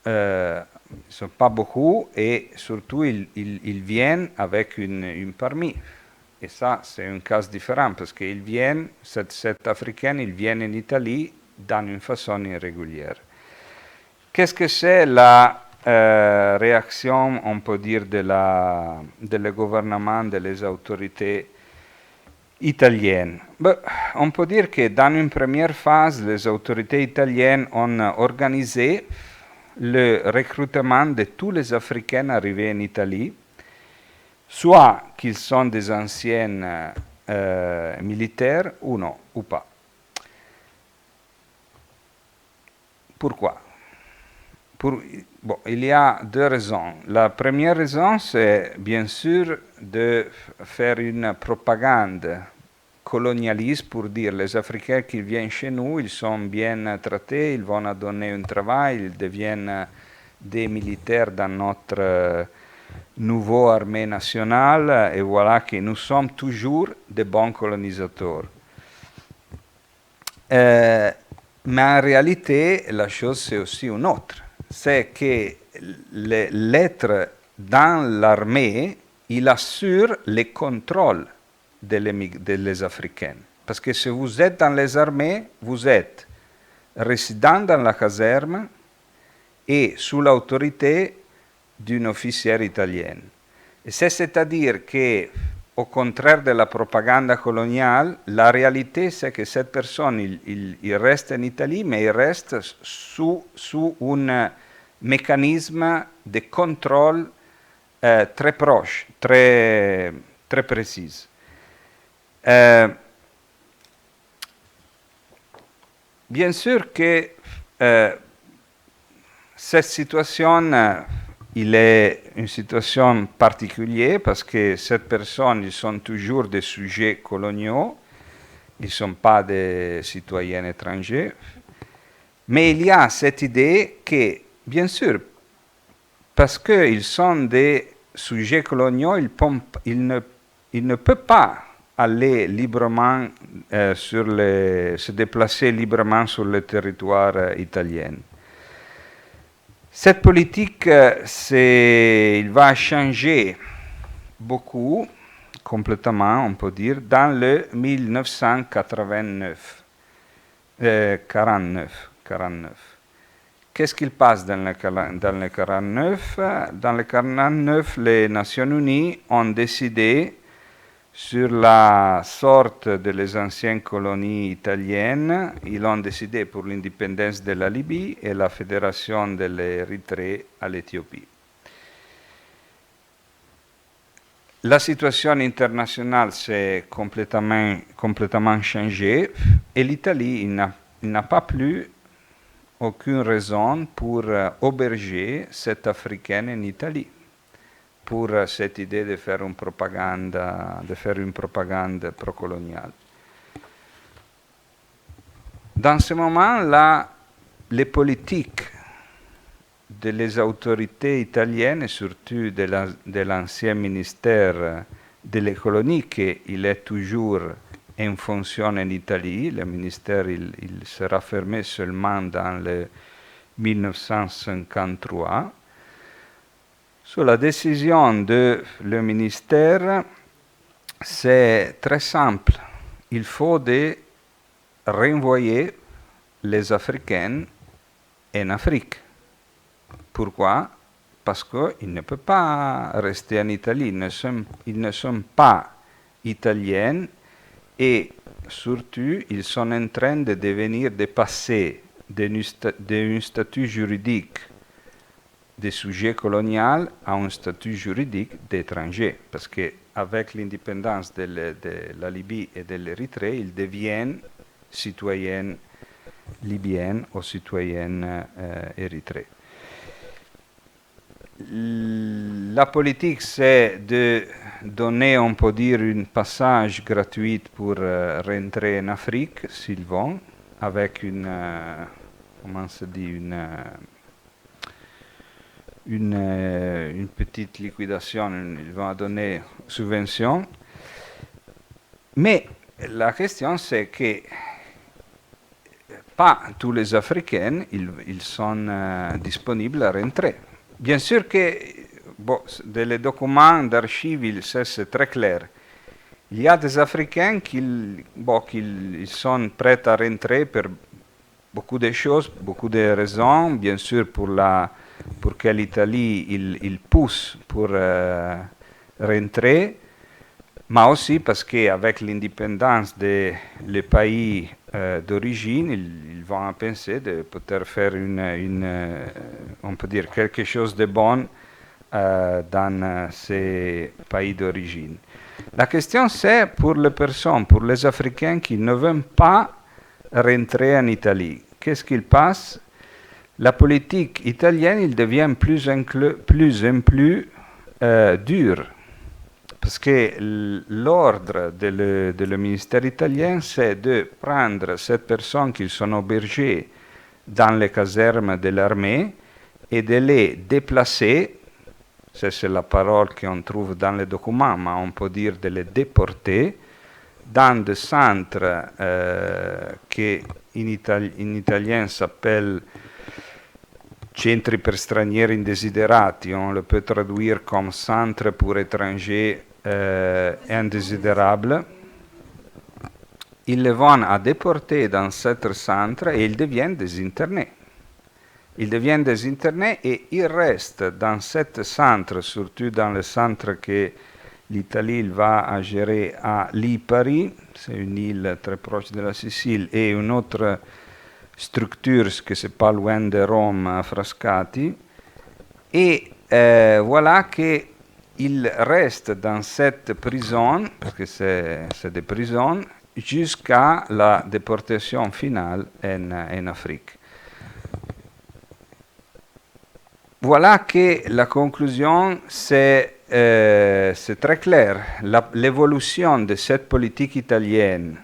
sont pas beaucoup, et surtout ils viennent avec une permis. Et ça, c'est un cas différent, parce qu'ils viennent, cet Africain, ils viennent en Italie dans une façon irrégulière. Qu'est-ce que c'est la réaction, on peut dire, de le gouvernement, des autorités italiennes? On peut dire que dans une première phase, les autorités italiennes ont organisé le recrutement de tous les Africains arrivés en Italie, soit qu'ils sont des anciens militaires ou non, ou pas. Pourquoi? Il y a deux raisons. La première raison, c'est bien sûr de faire une propagande colonialiste pour dire les Africains qui viennent chez nous, ils sont bien traités, ils vont donner un travail, ils deviennent des militaires dans notre nouveau armée nationale, et voilà que nous sommes toujours des bons colonisateurs. Mais en réalité, la chose c'est aussi une autre. C'est que l'être dans l'armée, il assure le contrôle des Africains. Parce que si vous êtes dans les armées, vous êtes résident dans la caserne et sous l'autorité d'un officier italien. Et c'est-à-dire que, au contraire de la propagande coloniale, la réalité c'est que cette personne, il reste en Italie, mais il reste sous un mécanisme de contrôle très proche, très précis. Bien sûr que cette situation, il est une situation particulière parce que ces personnes, ils sont toujours des sujets coloniaux, ils ne sont pas des citoyens étrangers. Mais il y a cette idée que, bien sûr, parce qu'ils sont des sujets coloniaux, ils ne peuvent pas aller librement, se déplacer librement sur le territoire italien. Cette politique, il va changer beaucoup, complètement, on peut dire, dans le 1949. qu'est-ce qu'il passe dans le 49? Dans le 49, les Nations Unies ont décidé sur la sorte des anciennes colonies italiennes. Ils ont décidé pour l'indépendance de la Libye et la fédération de l'Érythrée à l'Éthiopie. La situation internationale s'est complètement changée et l'Italie n'a pas plus aucune raison pour auberger cette Africaine en Italie, pour cette idée de faire une propagande procoloniale. Dans ce moment-là, les politiques des autorités italiennes, et surtout de l'ancien ministère de l'écologie, qui il est toujours en fonction en Italie. Le ministère il sera fermé seulement dans le 1953. Sur la décision de le ministère, c'est très simple. Il faut renvoyer les Africains en Afrique. Pourquoi? Parce qu'ils ne peuvent pas rester en Italie. Ils ne sont pas italiens et surtout, ils sont en train de passer d'un statut juridique de sujet colonial à un statut juridique d'étranger. Parce qu'avec l'indépendance de la Libye et de l'Érythrée, ils deviennent citoyens libyens ou citoyens érythréens. La politique, c'est de donner, on peut dire, un passage gratuit pour rentrer en Afrique, s'ils vont, avec une petite liquidation, ils vont donner subvention. Mais la question, c'est que pas tous les Africains, ils sont disponibles à rentrer. Bien sûr que dans les documents d'archives, c'est très clair. Il y a des Africains qui sont prêts à rentrer pour beaucoup de choses, beaucoup de raisons. Bien sûr pour que l'Italie il pousse pour rentrer, mais aussi parce qu'avec l'indépendance des pays d'origine, ils vont penser de pouvoir faire on peut dire quelque chose de bon dans ces pays d'origine. La question c'est pour les personnes, pour les Africains qui ne veulent pas rentrer en Italie. Qu'est-ce qu'il passe? La politique italienne il devient plus en plus dure. Parce que l'ordre du ministère italien, c'est de prendre ces personnes qui sont hébergées dans les casernes de l'armée et de les déplacer, c'est la parole qu'on trouve dans les documents, mais on peut dire de les déporter, dans des centres qui in italien s'appellent centri per stranieri indesiderati, on le peut traduire comme centre pour étrangers indésirables. Ils les vont à déporter dans ce centre et ils deviennent des internés. Ils deviennent des internés et ils restent dans ce centre, surtout dans le centre que l'Italie va à gérer à Lipari, c'est une île très proche de la Sicile, et une autre structure que c'est pas loin de Rome, à Frascati. Et voilà qu'ils restent dans cette prison, parce que c'est des prisons, jusqu'à la déportation finale en Afrique. Voilà que la conclusion, c'est très clair. L'évolution de cette politique italienne,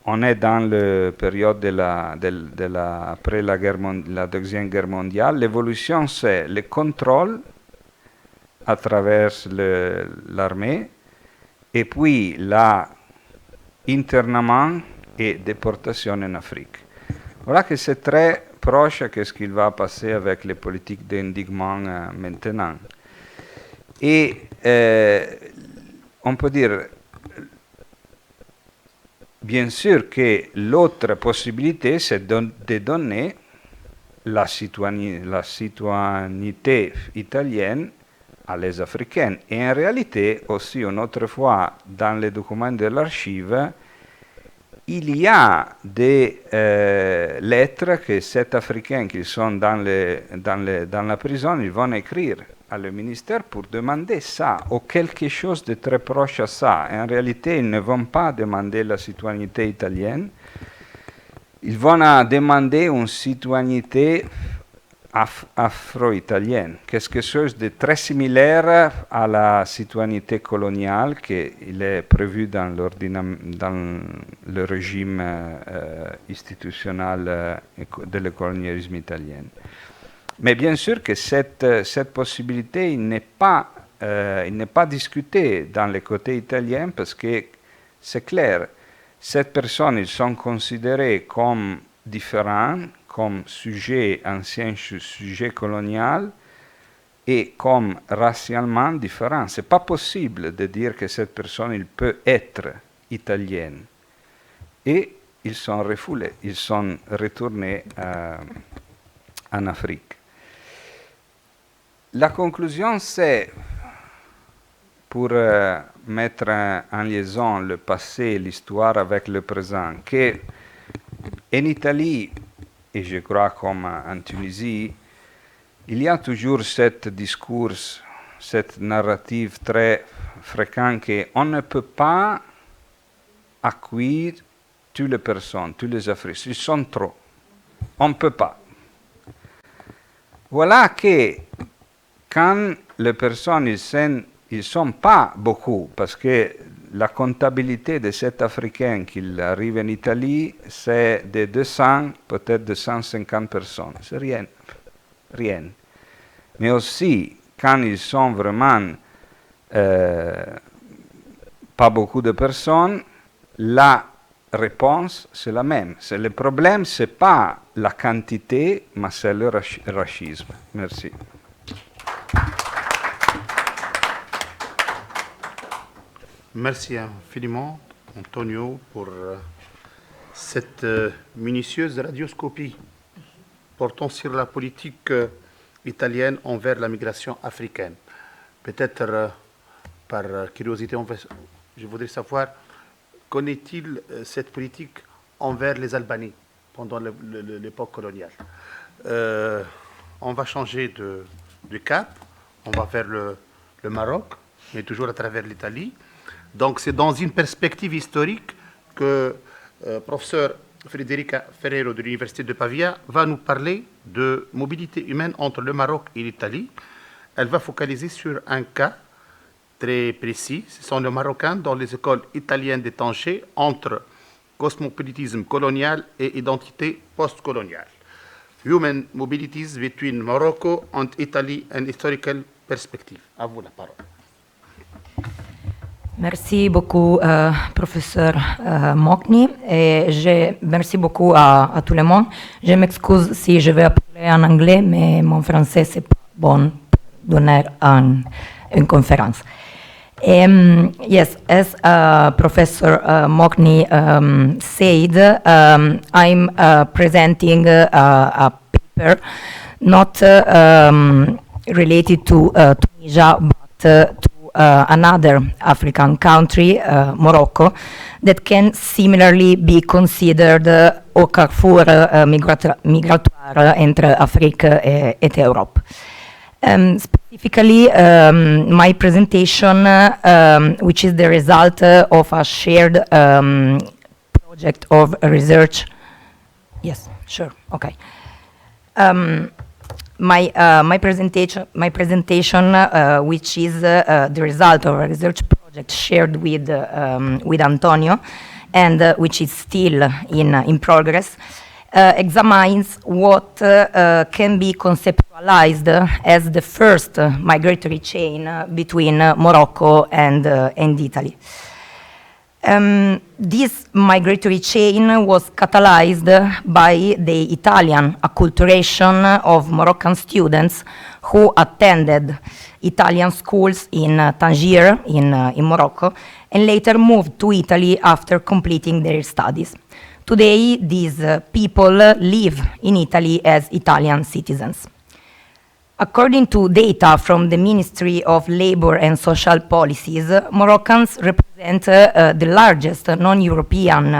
on est dans la période après la Deuxième Guerre mondiale, l'évolution c'est le contrôle à travers l'armée et puis internement et déportation en Afrique. Voilà que c'est très proche de ce qu'il va passer avec les politiques d'endiguement maintenant. Et on peut dire, bien sûr que l'autre possibilité, c'est de donner la citoyenneté italienne à les africaines. Et en réalité, aussi une autre fois, dans les documents de l'archive, il y a des lettres que ces Africains qui sont dans la prison, ils vont écrire à le ministère pour demander ça, ou quelque chose de très proche à ça. En réalité, ils ne vont pas demander la citoyenneté italienne, ils vont demander une citoyenneté afro-italienne, quelque chose de très similaire à la citoyenneté coloniale qui est prévue dans le régime institutionnel de colonialisme italien. Mais bien sûr que cette possibilité il n'est pas discutée dans le côté italien parce que c'est clair, ces personnes ils sont considérées comme différents, comme sujet ancien, sujet colonial, et comme racialement différent. Ce n'est pas possible de dire que cette personne il peut être italienne. Et ils sont refoulés, ils sont retournés en Afrique. La conclusion, c'est, pour mettre en liaison le passé et l'histoire avec le présent, qu'en Italie, et je crois comme en Tunisie, il y a toujours ce discours, cette narrative très fréquente qu'on ne peut pas accueillir toutes les personnes, tous les Africains. Ils sont trop. On ne peut pas. Voilà que quand les personnes, ils ne sont pas beaucoup, parce que la comptabilité de cet Africain qui arrive en Italie, c'est de 200, peut-être 250 personnes. C'est rien. Rien. Mais aussi, quand ils sont vraiment pas beaucoup de personnes, la réponse, c'est la même. Le problème, ce n'est pas la quantité, mais c'est le racisme. Merci. Merci infiniment, Antonio, pour cette minutieuse radioscopie portant sur la politique italienne envers la migration africaine. Peut-être par curiosité, je voudrais savoir, connaît-il cette politique envers les Albanais pendant l'époque coloniale? On va changer de cap, on va vers le Maroc, mais toujours à travers l'Italie. Donc c'est dans une perspective historique que professeur Federica Ferrero de l'Université de Pavia va nous parler de mobilité humaine entre le Maroc et l'Italie. Elle va focaliser sur un cas très précis. Ce sont les Marocains dans les écoles italiennes de Tanger entre cosmopolitisme colonial et identité postcoloniale. Human mobilities between Morocco and Italy and historical perspective. À vous la parole. Merci beaucoup, professeur Mokni, et merci beaucoup à tout le monde. Je m'excuse si je vais parler en anglais, mais mon français, c'est pas bon pour donner une conférence. Yes, as Professor Mokni said, I'm presenting a paper not related to Tunisia, but to another African country, Morocco, that can similarly be considered au carrefour migratoire entre Afrique et Europe. Specifically, my presentation, which is the result of a shared project of research. Yes, sure, okay. My presentation, which is the result of a research project shared with Antonio, and which is still in progress, examines what can be conceptualized as the first migratory chain between Morocco and Italy. This migratory chain was catalyzed by the Italian acculturation of Moroccan students who attended Italian schools in Tangier, in Morocco, and later moved to Italy after completing their studies. Today, these people live in Italy as Italian citizens. According to data from the Ministry of Labor and Social Policies, Moroccans represent the largest non-European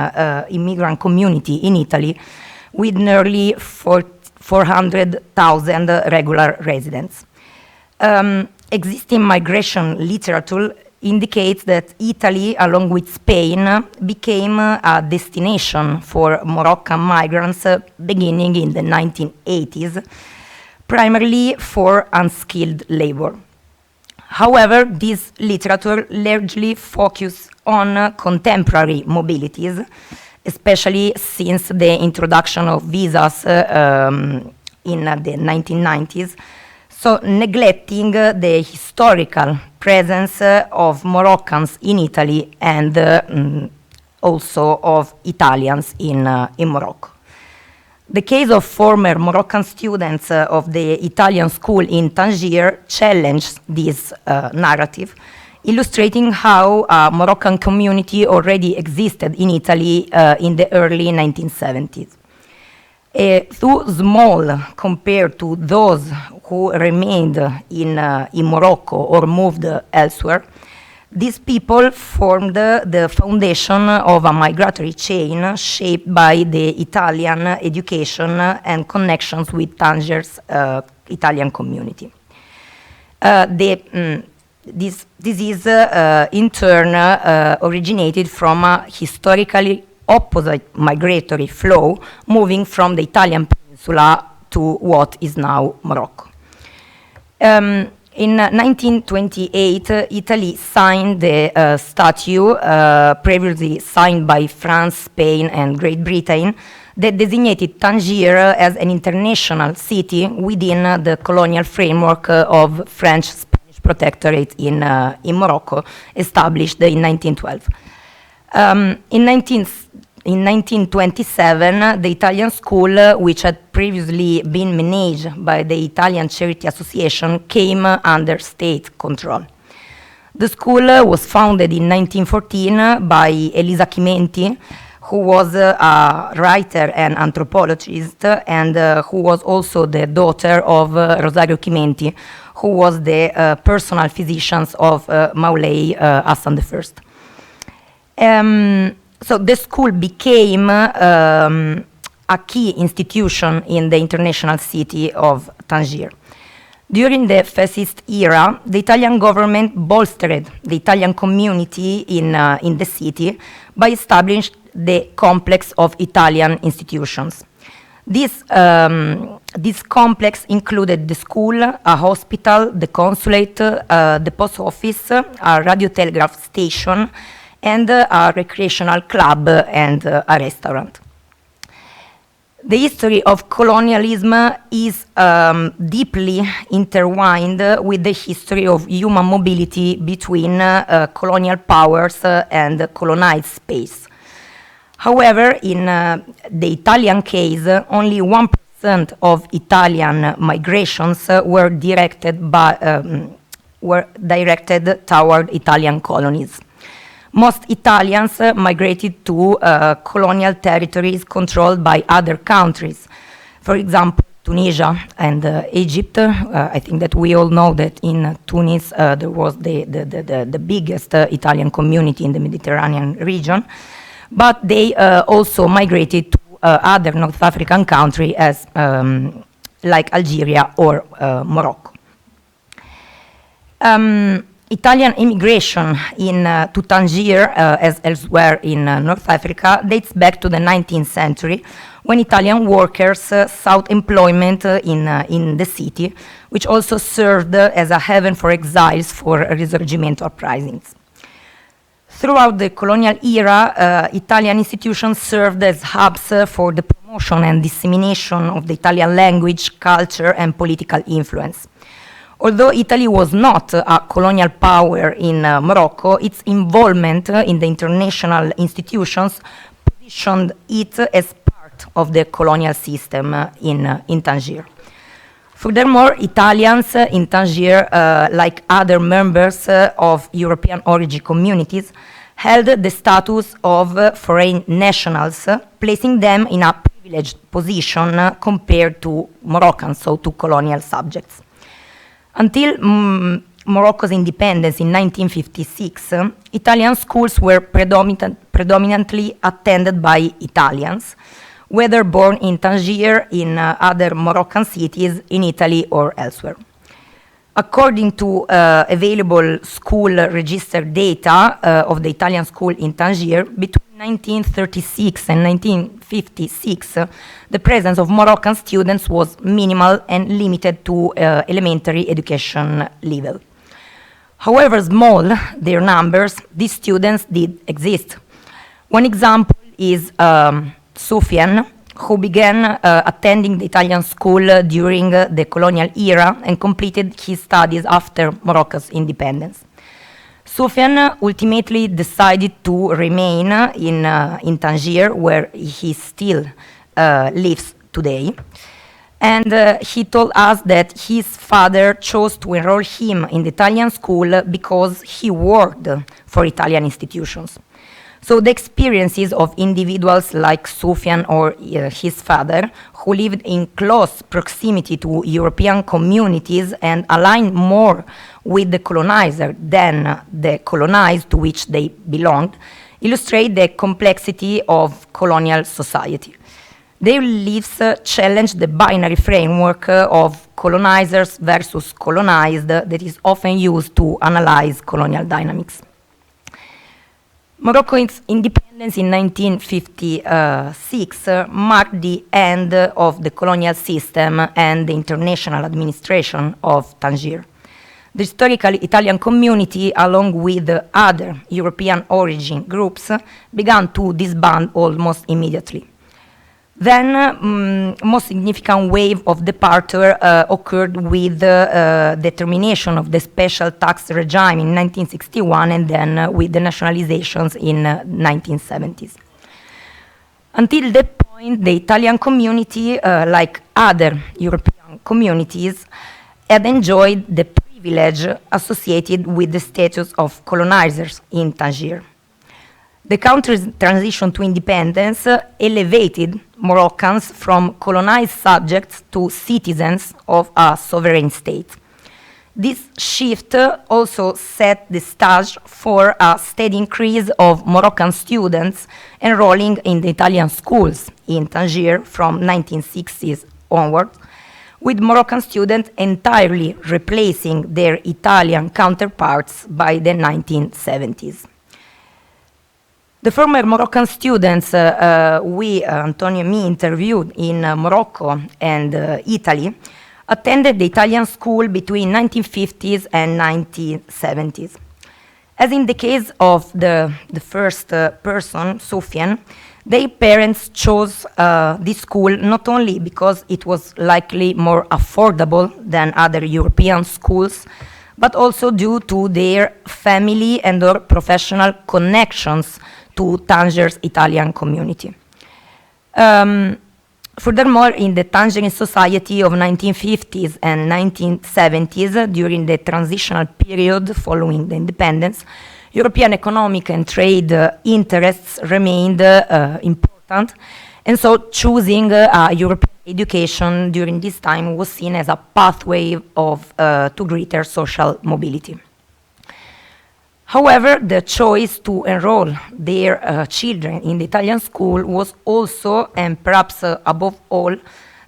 immigrant community in Italy, with nearly 400,000 regular residents. Existing migration literature indicates that Italy, along with Spain, became a destination for Moroccan migrants beginning in the 1980s, primarily for unskilled labor. However, this literature largely focuses on contemporary mobilities, especially since the introduction of visas in the 1990s, so neglecting the historical presence of Moroccans in Italy and also of Italians in Morocco. The case of former Moroccan students of the Italian school in Tangier challenged this narrative, illustrating how a Moroccan community already existed in Italy in the early 1970s. Though small compared to those who remained in Morocco or moved elsewhere, these people formed the foundation of a migratory chain shaped by the Italian education and connections with Tanger's Italian community. This is in turn originated from a historically opposite migratory flow moving from the Italian peninsula to what is now Morocco. In 1928, Italy signed the statute previously signed by France, Spain, and Great Britain that designated Tangier as an international city within the colonial framework of French-Spanish protectorate in Morocco, established in 1912. In 1927, the Italian school, which had previously been managed by the Italian Charity Association, came under state control. The school was founded in 1914 by Elisa Chimenti, who was a writer and anthropologist, and who was also the daughter of Rosario Chimenti, who was the personal physician of Moulay Hassan I. So the school became a key institution in the international city of Tangier. During the fascist era, the Italian government bolstered the Italian community in the city by establishing the complex of Italian institutions. This complex included the school, a hospital, the consulate, the post office, a radio telegraph station, and a recreational club and a restaurant. The history of colonialism is deeply intertwined with the history of human mobility between colonial powers and colonized space. However, in the Italian case, only 1% of Italian migrations were directed toward Italian colonies. Most Italians migrated to colonial territories controlled by other countries. For example, Tunisia and Egypt. I think that we all know that in Tunis there was the biggest Italian community in the Mediterranean region, but they also migrated to other North African countries as like Algeria or Morocco. Italian immigration to Tangier, as elsewhere in North Africa, dates back to the 19th century, when Italian workers sought employment in the city, which also served as a haven for exiles for Risorgimento uprisings. Throughout the colonial era, Italian institutions served as hubs for the promotion and dissemination of the Italian language, culture, and political influence. Although Italy was not a colonial power in Morocco, its involvement in the international institutions positioned it as part of the colonial system in Tangier. Furthermore, Italians in Tangier, like other members of European origin communities, held the status of foreign nationals, placing them in a privileged position compared to Moroccans, so to colonial subjects. Until Morocco's independence in 1956, Italian schools were predominantly attended by Italians, whether born in Tangier, in other Moroccan cities, in Italy, or elsewhere. According to available school register data of the Italian school in Tangier, between 1936 and 1956, the presence of Moroccan students was minimal and limited to elementary education level. However small their numbers, these students did exist. One example is Soufiane, who began attending the Italian school during the colonial era and completed his studies after Morocco's independence. Soufiane ultimately decided to remain in Tangier, where he still lives today. And he told us that his father chose to enroll him in the Italian school because he worked for Italian institutions. So the experiences of individuals like Soufiane or his father, who lived in close proximity to European communities and aligned more with the colonizer than the colonized to which they belonged, illustrate the complexity of colonial society. Their lives challenge the binary framework of colonizers versus colonized that is often used to analyze colonial dynamics. Morocco's independence in 1956 marked the end of the colonial system and the international administration of Tangier. The historical Italian community, along with other European origin groups, began to disband almost immediately. Then, most significant wave of departure occurred with the termination of the special tax regime in 1961 and then with the nationalizations in 1970s. Until that point, the Italian community, like other European communities, had enjoyed the privilege associated with the status of colonizers in Tangier. The country's transition to independence elevated Moroccans from colonized subjects to citizens of a sovereign state. This shift also set the stage for a steady increase of Moroccan students enrolling in the Italian schools in Tangier from 1960s onward, with Moroccan students entirely replacing their Italian counterparts by the 1970s. The former Moroccan students Antonio and me interviewed in Morocco and Italy attended the Italian school between 1950s and 1970s. As in the case of the first person, Soufiane, their parents chose this school not only because it was likely more affordable than other European schools, but also due to their family and or professional connections to Tanger's Italian community. Furthermore, in the Tangerine society of 1950s and 1970s, during the transitional period following the independence, European economic and trade interests remained important, and so choosing a European education during this time was seen as a pathway to greater social mobility. However, the choice to enroll their children in the Italian school was also, and perhaps above all,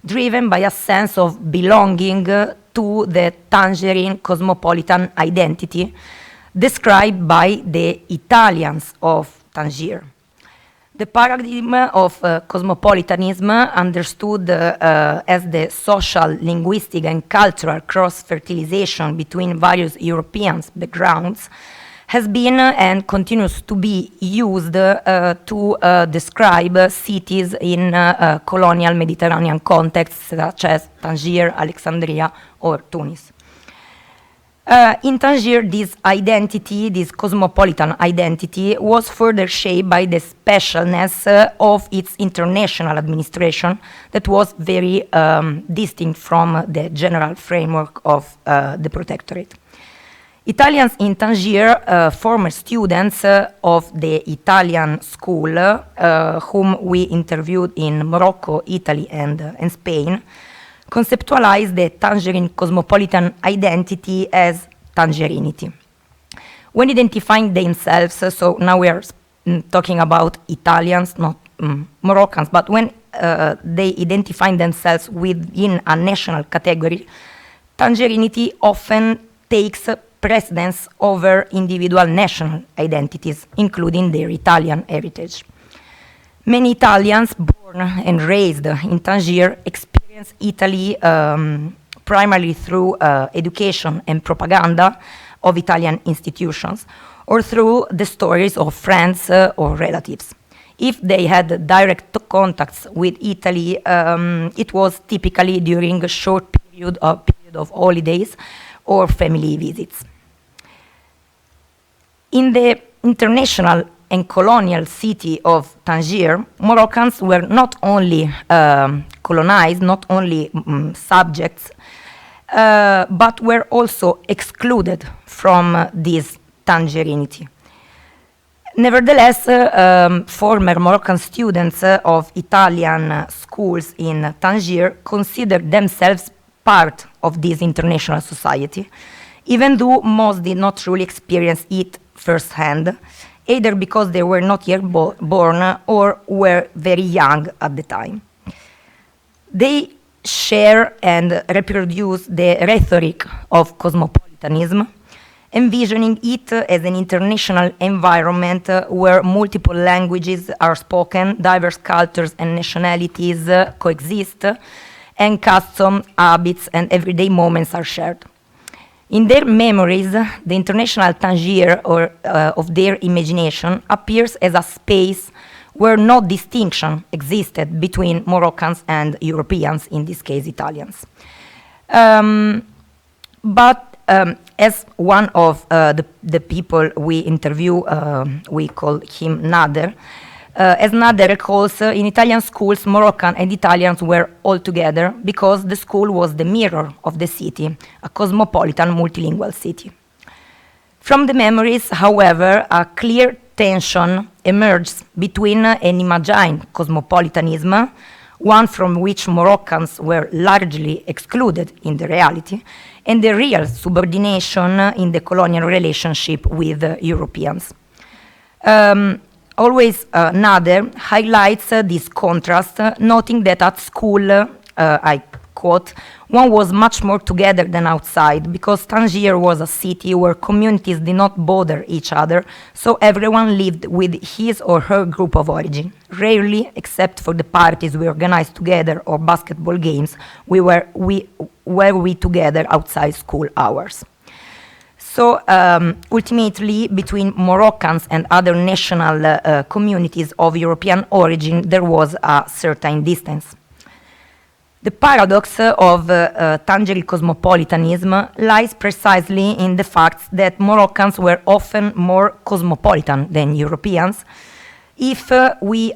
driven by a sense of belonging to the Tangerine cosmopolitan identity described by the Italians of Tangier. The paradigm of cosmopolitanism, understood as the social, linguistic, and cultural cross-fertilization between various European backgrounds, has been and continues to be used to describe cities in colonial Mediterranean contexts such as Tangier, Alexandria, or Tunis. In Tangier, this identity, this cosmopolitan identity, was further shaped by the specialness of its international administration that was very distinct from the general framework of the protectorate. Italians in Tangier, former students of the Italian school, whom we interviewed in Morocco, Italy, and Spain, conceptualized the Tangerine cosmopolitan identity as Tangerinity. When identifying themselves, so now we are talking about Italians, not Moroccans, but when they identify themselves within a national category, Tangerinity often takes precedence over individual national identities, including their Italian heritage. Many Italians born and raised in Tangier experience Italy primarily through education and propaganda of Italian institutions, or through the stories of friends or relatives. If they had direct contacts with Italy, it was typically during a short period of holidays or family visits. In the international and colonial city of Tangier, Moroccans were not only colonized, not only subjects, but were also excluded from this Tangerinity. Nevertheless, former Moroccan students of Italian schools in Tangier considered themselves part of this international society, even though most did not truly experience it firsthand, either because they were not yet born or were very young at the time. They share and reproduce the rhetoric of cosmopolitanism, envisioning it as an international environment where multiple languages are spoken, diverse cultures and nationalities coexist, and customs, habits, and everyday moments are shared. In their memories, the international Tangier of their imagination appears as a space where no distinction existed between Moroccans and Europeans, in this case Italians. As one of the people we interview, we call him Nader, as Nader recalls, in Italian schools, Moroccan and Italians were all together because the school was the mirror of the city, a cosmopolitan multilingual city. From the memories, however, a clear tension emerged between an imagined cosmopolitanism, one from which Moroccans were largely excluded in the reality, and the real subordination in the colonial relationship with Europeans. Nader highlights this contrast, noting that at school, I quote, one was much more together than outside, because Tangier was a city where communities did not bother each other, so everyone lived with his or her group of origin. Rarely, except for the parties we organized together or basketball games, were we together outside school hours. So ultimately, between Moroccans and other national communities of European origin, there was a certain distance. The paradox of Tangerine cosmopolitanism lies precisely in the fact that Moroccans were often more cosmopolitan than Europeans, if we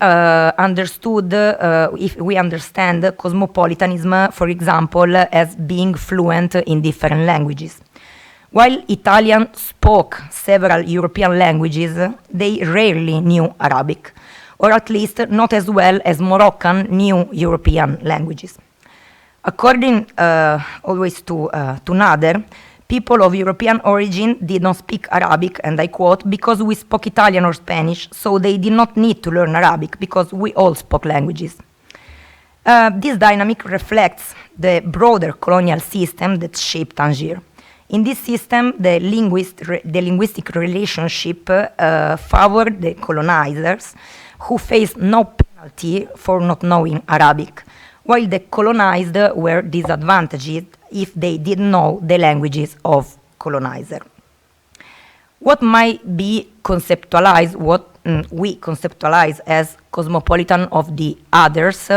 understand cosmopolitanism, for example, as being fluent in different languages. While Italians spoke several European languages, they rarely knew Arabic, or at least not as well as Moroccan knew European languages. According always to Nader, people of European origin did not speak Arabic, and I quote, because we spoke Italian or Spanish, so they did not need to learn Arabic because we all spoke languages. This dynamic reflects the broader colonial system that shaped Tangier. In this system, the linguistic relationship favored the colonizers, who faced no penalty for not knowing Arabic, while the colonized were disadvantaged if they didn't know the languages of colonizer. What might be conceptualized, what we conceptualize as cosmopolitan of the others,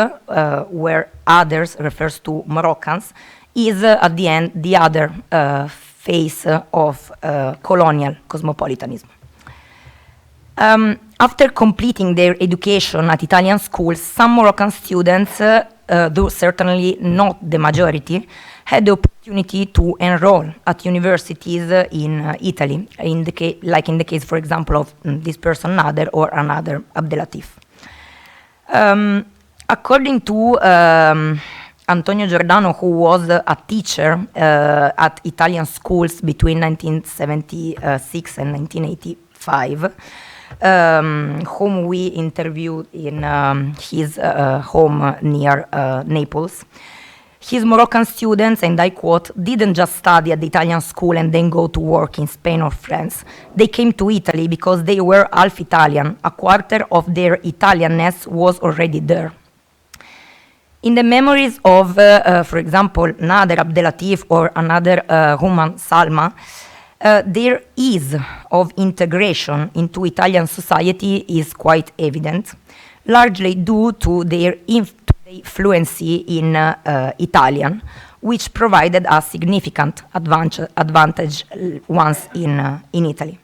where others refers to Moroccans, is at the end the other face of colonial cosmopolitanism. After completing their education at Italian schools, some Moroccan students though certainly not the majority, had the opportunity to enroll at universities in Italy, like in the case, for example, of this person Nader or another Abdelatif. According to Antonio Giordano, who was a teacher at Italian schools between 1976 and 1985, whom we interviewed in his home near Naples. His Moroccan students, and I quote, didn't just study at the Italian school and then go to work in Spain or France. They came to Italy because they were half Italian. A quarter of their Italianness was already there. In the memories of, for example, Nader Abdelatif or another woman, Salma, their ease of integration into Italian society is quite evident, largely due to their fluency in Italian, which provided a significant advantage once in Italy.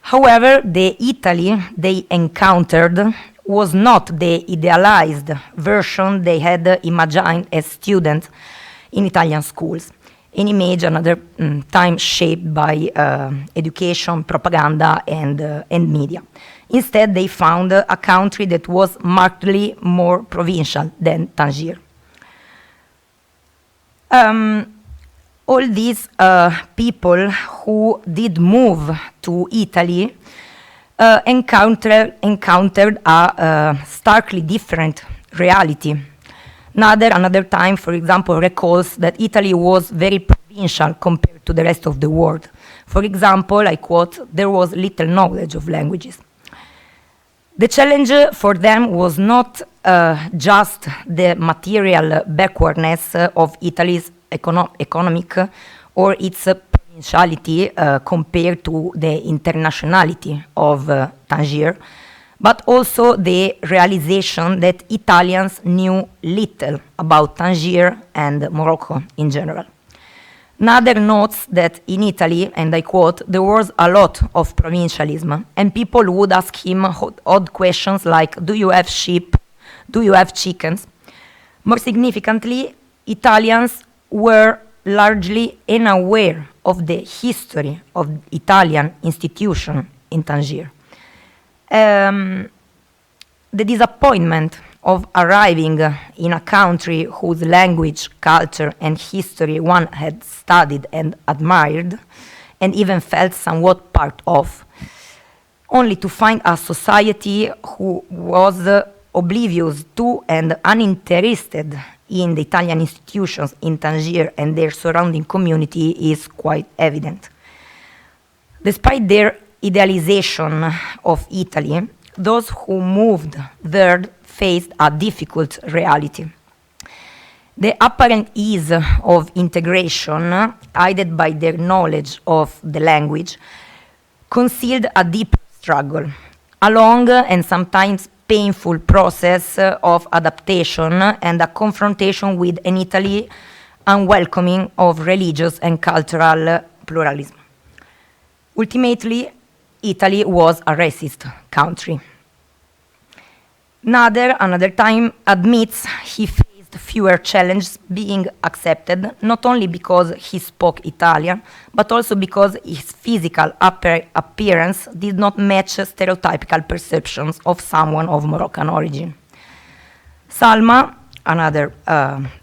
However, the Italy they encountered was not the idealized version they had imagined as students in Italian schools, an image another time shaped by education, propaganda, and media. Instead, they found a country that was markedly more provincial than Tangier. All these people who did move to Italy encountered a starkly different reality. Nader, another time, for example, recalls that Italy was very provincial compared to the rest of the world. For example, I quote, there was little knowledge of languages. The challenge for them was not just the material backwardness of Italy's economic or its provinciality compared to the internationality of Tangier, but also the realization that Italians knew little about Tangier and Morocco in general. Nader notes that in Italy, and I quote, there was a lot of provincialism, and people would ask him odd questions like, do you have sheep? Do you have chickens? More significantly, Italians were largely unaware of the history of Italian institution in Tangier. The disappointment of arriving in a country whose language, culture, and history one had studied and admired, and even felt somewhat part of, only to find a society who was oblivious to and uninterested in the Italian institutions in Tangier and their surrounding community is quite evident. Despite their idealization of Italy, those who moved there faced a difficult reality. The apparent ease of integration, aided by their knowledge of the language, concealed a deep struggle, a long and sometimes painful process of adaptation and a confrontation with an Italy unwelcoming of religious and cultural pluralism. Ultimately, Italy was a racist country. Nader, another time, admits he faced fewer challenges being accepted, not only because he spoke Italian, but also because his physical appearance did not match stereotypical perceptions of someone of Moroccan origin. Salma, another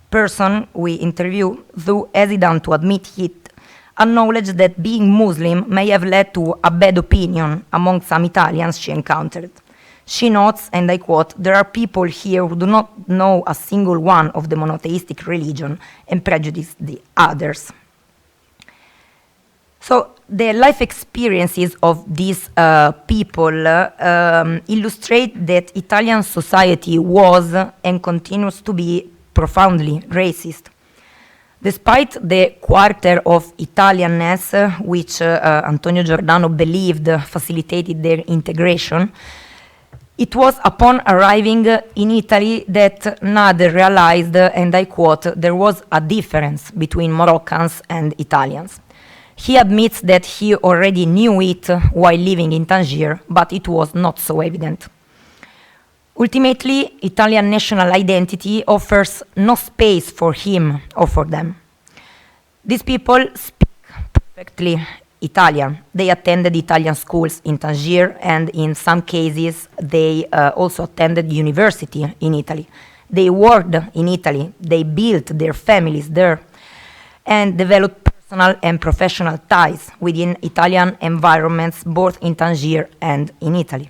person we interviewed, though hesitant to admit it, acknowledged that being Muslim may have led to a bad opinion among some Italians she encountered. She notes, and I quote, there are people here who do not know a single one of the monotheistic religion and prejudice the others. So the life experiences of these people illustrate that Italian society was and continues to be profoundly racist. Despite the quarter of Italianness, which Antonio Giordano believed facilitated their integration, it was upon arriving in Italy that Nader realized, and I quote, there was a difference between Moroccans and Italians. He admits that he already knew it while living in Tangier, but it was not so evident. Ultimately, Italian national identity offers no space for him or for them. These people speak perfectly Italian. They attended Italian schools in Tangier, and in some cases, they also attended university in Italy. They worked in Italy. They built their families there and developed personal and professional ties within Italian environments, both in Tangier and in Italy.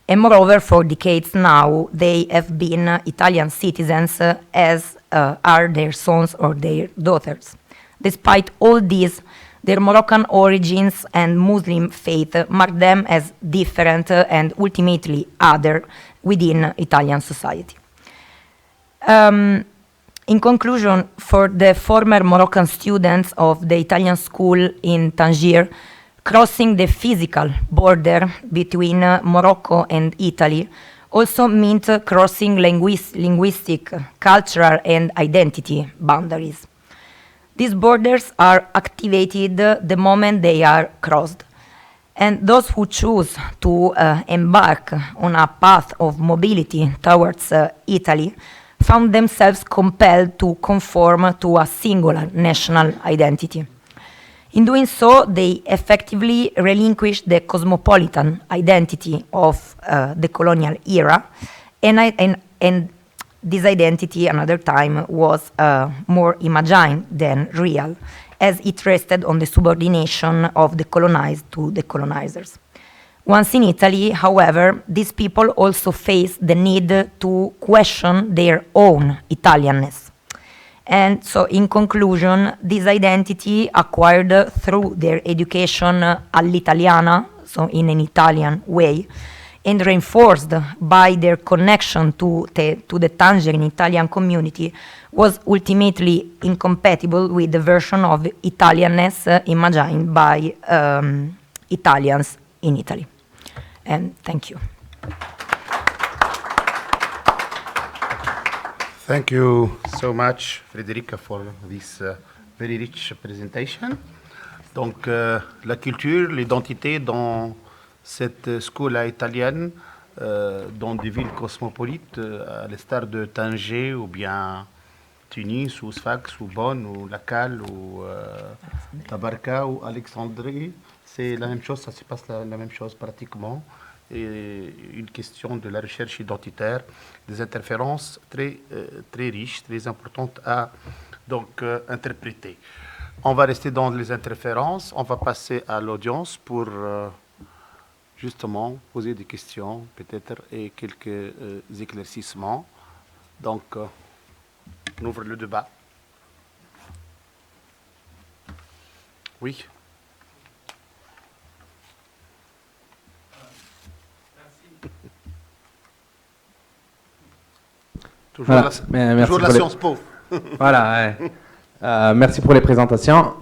And moreover, for decades now, they have been Italian citizens, as are their sons or their daughters. Despite all this, their Moroccan origins and Muslim faith mark them as different and ultimately other within Italian society. In conclusion, for the former Moroccan students of the Italian school in Tangier, crossing the physical border between Morocco and Italy also meant crossing linguistic, cultural, and identity boundaries. These borders are activated the moment they are crossed. And those who choose to embark on a path of mobility towards Italy found themselves compelled to conform to a singular national identity. In doing so, they effectively relinquished the cosmopolitan identity of the colonial era, and this identity, another time, was more imagined than real, as it rested on the subordination of the colonized to the colonizers. Once in Italy, however, these people also face the need to question their own Italianness. And so, in conclusion, this identity acquired through their education all'italiana, so in an Italian way, and reinforced by their connection to the Tangerine Italian community, was ultimately incompatible with the version of Italianness imagined by Italians in Italy. And thank you. Thank you so much, Frédéric, for this very rich presentation. Donc, la culture, l'identité dans cette scuola italienne, dans des villes cosmopolites, à l'instar de Tanger ou bien Tunis ou Sfax ou Bonn ou Lacal ou Tabarka ou Alexandrie, c'est la même chose, ça se passe la même chose pratiquement. Et une question de la recherche identitaire, des interférences très riches, très importantes à donc interpréter. On va rester dans les interférences, on va passer à l'audience pour justement poser des questions peut-être et quelques éclaircissements. Donc, on ouvre le débat. Oui. Toujours voilà. Toujours la Sciences Po. Voilà, ouais. Merci pour les présentations.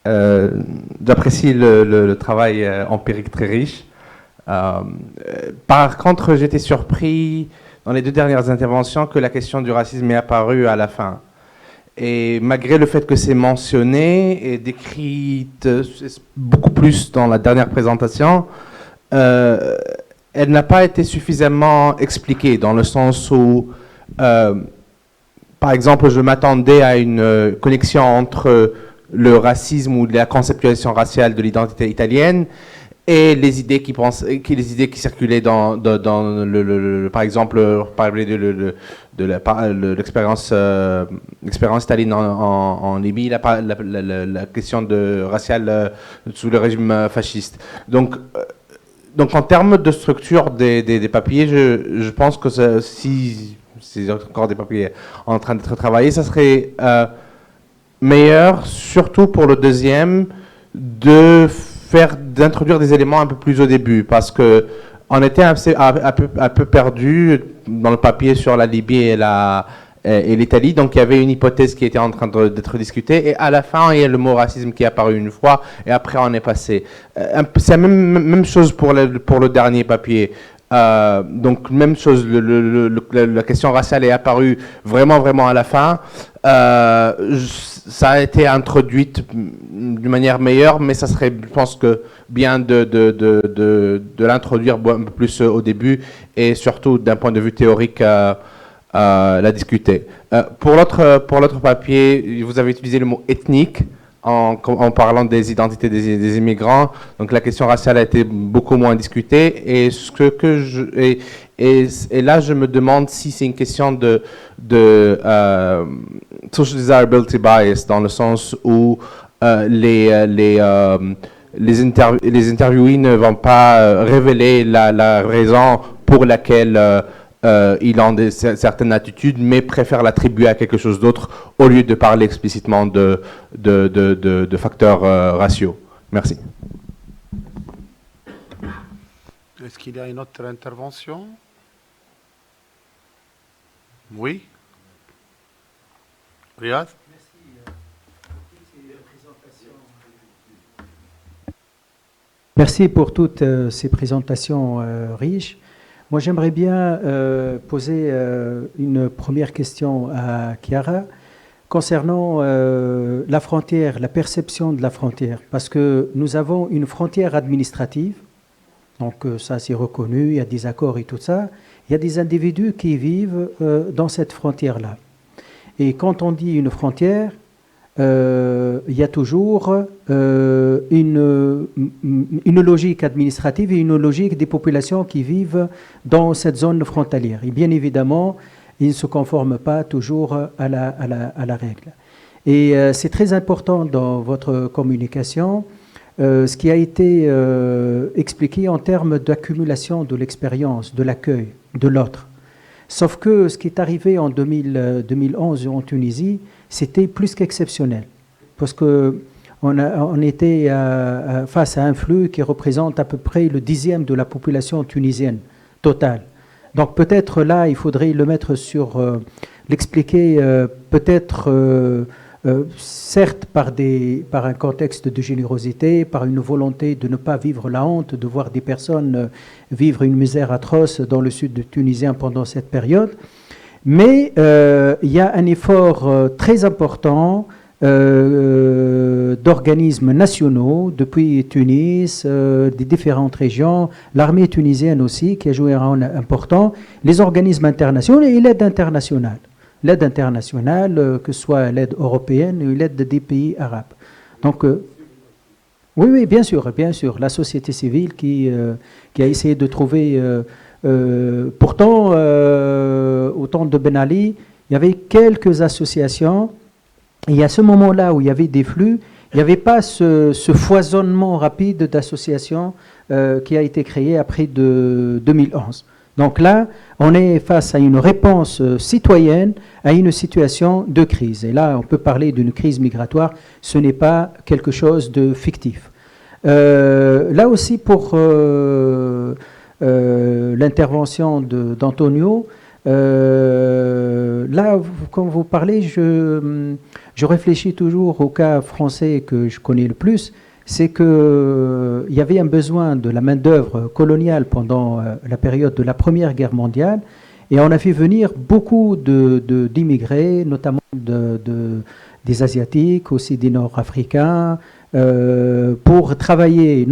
J'apprécie le travail empirique très riche. Par contre, j'étais surpris dans les deux dernières interventions que la question du racisme est apparue à la fin. Et malgré le fait que c'est mentionné et décrit beaucoup plus dans la dernière présentation, elle n'a pas été suffisamment expliquée dans le sens où, par exemple, je m'attendais à une connexion entre le racisme ou la conceptualisation raciale de l'identité italienne et les idées qui circulaient dans par exemple, parler de l'expérience italienne en Libye, la question raciale sous le régime fasciste. Donc en termes de structure des papiers, je pense que si c'est encore des papiers en train d'être travaillés, ça serait meilleur, surtout pour le deuxième, d'introduire des éléments un peu plus au début, parce que on était un peu perdu dans le papier sur la Libye et l'Italie, donc il y avait une hypothèse qui était en train d'être discutée, et à la fin, il y a le mot racisme qui est apparu une fois, et après on est passé. C'est la même chose pour le dernier papier. Donc, même chose, la question raciale est apparue vraiment à la fin. Ça a été introduite d'une manière meilleure, mais ça serait, je pense que, bien de l'introduire un peu plus au début et surtout d'un point de vue théorique la discuter. Pour l'autre papier, vous avez utilisé le mot ethnique en parlant des identités des immigrants. Donc la question raciale a été beaucoup moins discutée. Et et là, je me demande si c'est une question de social desirability bias, dans le sens où les interviewés ne vont pas révéler la raison pour laquelle ils ont certaines attitudes, mais préfèrent l'attribuer à quelque chose d'autre au lieu de parler explicitement de facteurs raciaux. Merci. Est-ce qu'il y a une autre intervention? Oui. Riyad? Merci pour toutes ces présentations riches. Moi, j'aimerais bien poser une première question à Chiara concernant la frontière, la perception de la frontière, parce que nous avons une frontière administrative, donc ça c'est reconnu, il y a des accords et tout ça. Il y a des individus qui vivent dans cette frontière-là. Et quand on dit une frontière, il y a toujours une logique administrative et une logique des populations qui vivent dans cette zone frontalière. Et bien évidemment, ils ne se conforment pas toujours à la règle. Et c'est très important dans votre communication, ce qui a été expliqué en termes d'accumulation de l'expérience, de l'accueil de l'autre. Sauf que ce qui est arrivé en 2011 en Tunisie, c'était plus qu'exceptionnel, parce qu'on était face à un flux qui représente à peu près le 10e de la population tunisienne totale. Donc peut-être là, il faudrait le mettre sur, l'expliquer peut-être, certes par un contexte de générosité, par une volonté de ne pas vivre la honte, de voir des personnes vivre une misère atroce dans le sud tunisien pendant cette période. Mais il y a un effort très important d'organismes nationaux depuis Tunis, des différentes régions, l'armée tunisienne aussi qui a joué un rôle important, les organismes internationaux et l'aide internationale. L'aide internationale, que ce soit l'aide européenne ou l'aide des pays arabes. Donc, oui, bien sûr, la société civile qui a essayé de trouver... pourtant, au temps de Ben Ali, il y avait quelques associations, et à ce moment-là où il y avait des flux, il n'y avait pas ce foisonnement rapide d'associations qui a été créé après 2011. Donc là, on est face à une réponse citoyenne à une situation de crise. Et là, on peut parler d'une crise migratoire, ce n'est pas quelque chose de fictif. Là aussi, pour l'intervention d'Antonio, là, quand vous parlez, je réfléchis toujours au cas français que je connais le plus, c'est qu'il y avait un besoin de la main-d'œuvre coloniale pendant la période de la Première Guerre mondiale, et on a fait venir beaucoup d'immigrés, notamment des Asiatiques, aussi des Nord-Africains, pour travailler,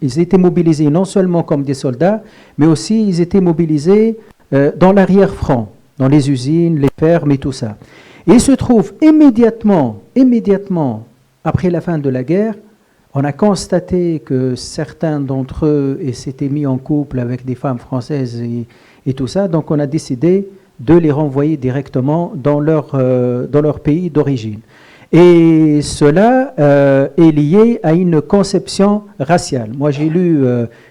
ils étaient mobilisés non seulement comme des soldats, mais aussi ils étaient mobilisés dans l'arrière-front, dans les usines, les fermes et tout ça. Et il se trouve immédiatement, après la fin de la guerre, on a constaté que certains d'entre eux s'étaient mis en couple avec des femmes françaises et tout ça, donc on a décidé de les renvoyer directement dans leur pays d'origine. Et cela est lié à une conception raciale. Moi, j'ai lu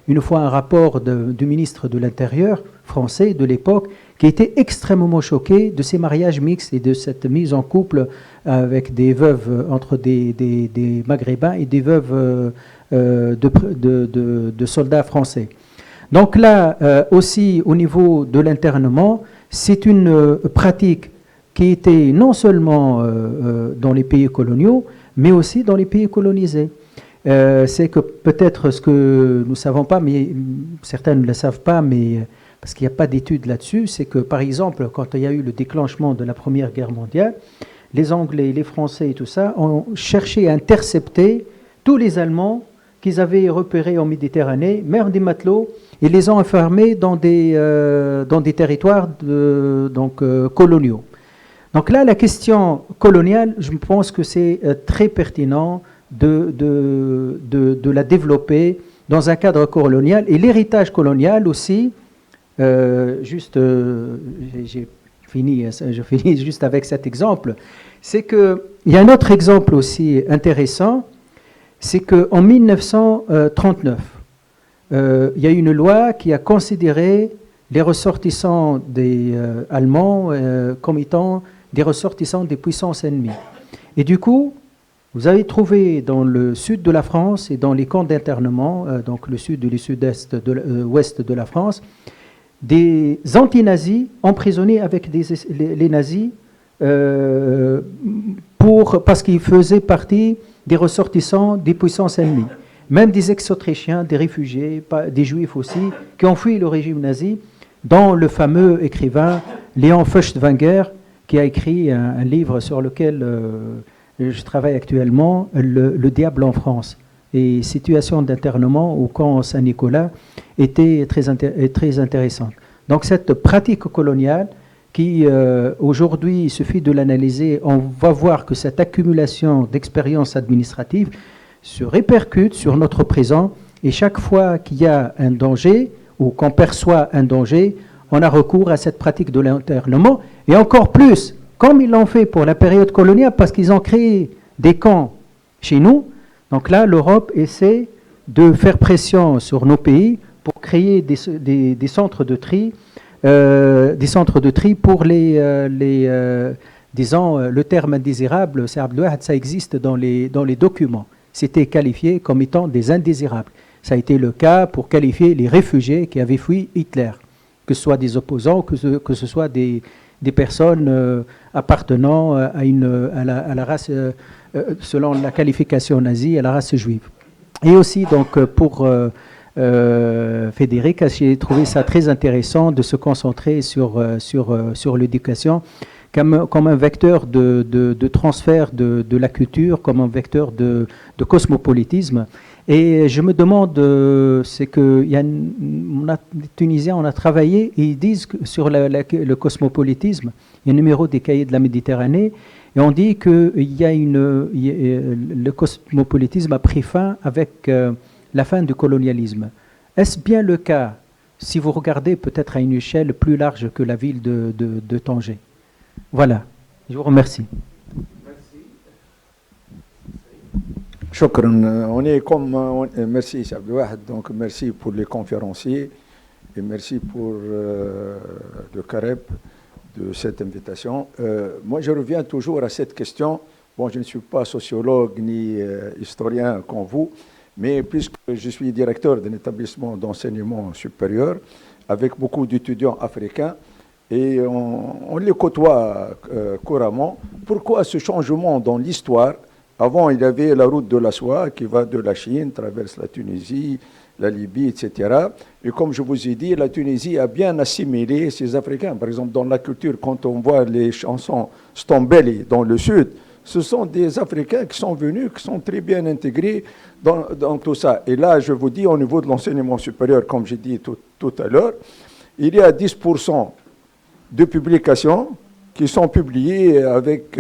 une fois un rapport du ministre de l'Intérieur français de l'époque qui était extrêmement choqué de ces mariages mixtes et de cette mise en couple avec des veuves entre des Maghrébins et des veuves de soldats français. Donc là, aussi au niveau de l'internement, c'est une pratique qui était non seulement dans les pays coloniaux, mais aussi dans les pays colonisés. c'est que peut-être ce que nous ne savons pas, mais certains ne le savent pas, mais parce qu'il n'y a pas d'études là-dessus, c'est que par exemple, quand il y a eu le déclenchement de la Première Guerre mondiale, les Anglais, les Français et tout ça ont cherché à intercepter tous les Allemands qu'ils avaient repérés en Méditerranée, mer des matelots, et les ont enfermés dans des territoires coloniaux. Donc là, la question coloniale, je pense que c'est très pertinent de la développer dans un cadre colonial. Et l'héritage colonial aussi, je finis juste avec cet exemple, c'est qu'il y a un autre exemple aussi intéressant, c'est qu'en 1939, il y a une loi qui a considéré les ressortissants des Allemands comme étant des ressortissants des puissances ennemies. Et du coup, vous avez trouvé dans le sud de la France et dans les camps d'internement, donc le sud et le sud-est ouest de la France, des anti-nazis emprisonnés avec les nazis parce qu'ils faisaient partie des ressortissants des puissances ennemies. Même des ex-autrichiens, des réfugiés, des juifs aussi, qui ont fui le régime nazi, dont le fameux écrivain Léon Feuchtwanger, qui a écrit un livre sur lequel je travaille actuellement, Le diable en France. Et situation d'internement au camp Saint-Nicolas était très intéressante. Donc cette pratique coloniale, qui aujourd'hui, il suffit de l'analyser, on va voir que cette accumulation d'expériences administratives se répercute sur notre présent, et chaque fois qu'il y a un danger ou qu'on perçoit un danger, on a recours à cette pratique de l'internement, et encore plus, comme ils l'ont fait pour la période coloniale, parce qu'ils ont créé des camps chez nous. Donc là, l'Europe essaie de faire pression sur nos pays pour créer des centres de tri, pour disons, le terme indésirable, ça existe dans les documents. C'était qualifié comme étant des indésirables. Ça a été le cas pour qualifier les réfugiés qui avaient fui Hitler, que ce soit des opposants, que ce soit des personnes appartenant à la race, selon la qualification nazie, à la race juive. Et aussi, donc, pour Frédéric, j'ai trouvé ça très intéressant de se concentrer sur l'éducation comme un vecteur de transfert de la culture, comme un vecteur de cosmopolitisme. Et je me demande, c'est que les Tunisiens, on a travaillé, et ils disent que sur le cosmopolitisme, il y a un numéro des cahiers de la Méditerranée, et on dit que le cosmopolitisme a pris fin avec la fin du colonialisme. Est-ce bien le cas si vous regardez peut-être à une échelle plus large que la ville de Tanger? Voilà, je vous remercie. Shukran. Merci Abdelwahid, donc merci pour les conférenciers et merci pour le Careb de cette invitation. Moi je reviens toujours à cette question. Bon, je ne suis pas sociologue ni historien comme vous, mais puisque je suis directeur d'un établissement d'enseignement supérieur avec beaucoup d'étudiants africains, et on les côtoie couramment. Pourquoi ce changement dans l'histoire? Avant, il y avait la route de la soie qui va de la Chine, traverse la Tunisie, la Libye, etc. Et comme je vous ai dit, la Tunisie a bien assimilé ces Africains. Par exemple, dans la culture, quand on voit les chansons Stombeli dans le sud, ce sont des Africains qui sont venus, qui sont très bien intégrés dans tout ça. Et là, je vous dis, au niveau de l'enseignement supérieur, comme j'ai dit tout à l'heure, il y a 10% de publications qui sont publiées avec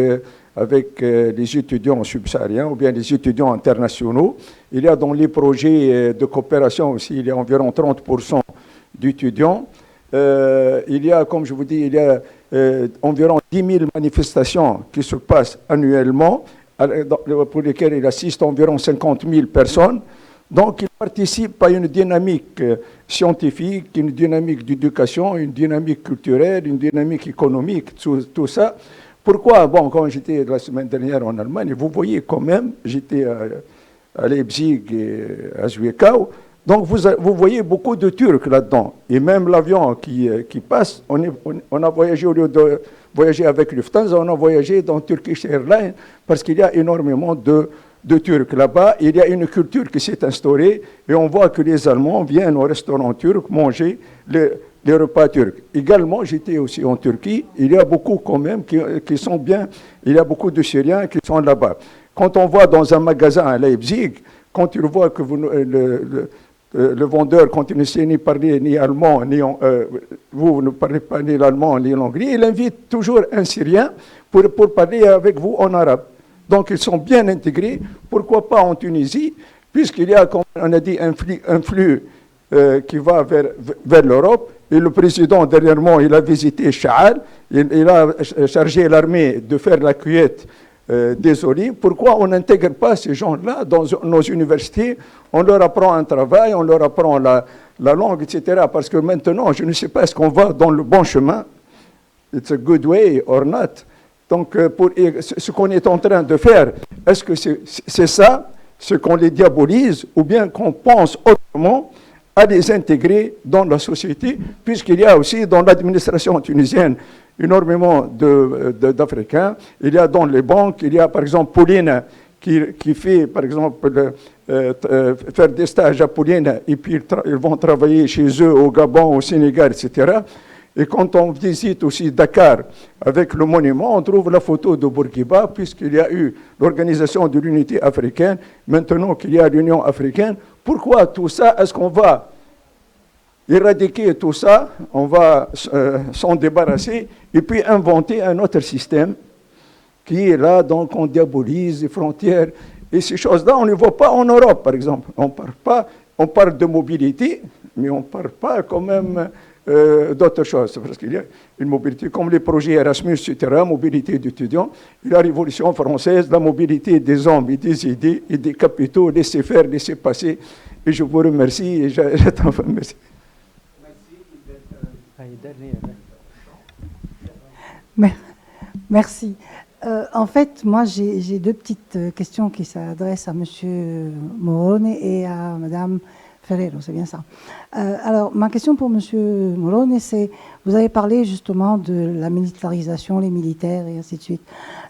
les étudiants subsahariens ou bien les étudiants internationaux. Il y a dans les projets de coopération aussi, il y a environ 30% d'étudiants. Il y a, comme je vous dis, il y a environ 10 000 manifestations qui se passent annuellement, pour lesquelles il assiste environ 50 000 personnes. Donc, il participe à une dynamique scientifique, une dynamique d'éducation, une dynamique culturelle, une dynamique économique, tout ça. Pourquoi? Bon, quand j'étais la semaine dernière en Allemagne, vous voyez quand même, j'étais à Leipzig et à Zwickau, donc vous voyez beaucoup de Turcs là-dedans. Et même l'avion qui passe, on a voyagé, au lieu de voyager avec Lufthansa, on a voyagé dans Turkish Airlines, parce qu'il y a énormément de Turcs là-bas. Il y a une culture qui s'est instaurée et on voit que les Allemands viennent au restaurant turc manger les repas turcs. Également, j'étais aussi en Turquie. Il y a beaucoup quand même qui sont bien. Il y a beaucoup de Syriens qui sont là-bas. Quand on voit dans un magasin à Leipzig, quand il voit que le vendeur, quand il ne sait ni parler ni allemand, vous ne parlez pas ni l'allemand ni l'anglais, il invite toujours un Syrien pour parler avec vous en arabe. Donc ils sont bien intégrés. Pourquoi pas en Tunisie, puisqu'il y a, comme on a dit, un flux qui va vers l'Europe. Et le président, dernièrement, il a visité Chaal. Il a chargé l'armée de faire la cueillette des olives. Pourquoi on n'intègre pas ces gens-là dans nos universités? On leur apprend un travail, on leur apprend la langue, etc. Parce que maintenant, je ne sais pas, est-ce qu'on va dans le bon chemin? It's a good way or not. Donc, ce qu'on est en train de faire, est-ce que c'est ça, ce qu'on les diabolise, ou bien qu'on pense autrement à les intégrer dans la société, puisqu'il y a aussi dans l'administration tunisienne énormément d'Africains. Il y a dans les banques, il y a par exemple Pauline qui fait par exemple faire des stages à Pauline et puis ils vont travailler chez eux au Gabon, au Sénégal, etc. Et quand on visite aussi Dakar avec le monument, on trouve la photo de Bourguiba, puisqu'il y a eu l'organisation de l'unité africaine, maintenant qu'il y a l'Union africaine. Pourquoi tout ça? Est-ce qu'on va éradiquer tout ça? On va s'en débarrasser et puis inventer un autre système qui est là, donc on diabolise les frontières. Et ces choses-là, on ne les voit pas en Europe, par exemple. On parle de mobilité, mais on ne parle pas quand même d'autres choses, parce qu'il y a une mobilité comme les projets Erasmus, etc., mobilité d'étudiants, et la Révolution française, la mobilité des hommes et des idées et des capitaux, laisser faire, laisser passer. Et je vous remercie et j'attends. Merci. Merci. En fait, moi, j'ai deux petites questions qui s'adressent à M. Morone et à Mme Ferrero, c'est bien ça. Alors, ma question pour M. Morone, c'est, vous avez parlé justement de la militarisation, les militaires et ainsi de suite.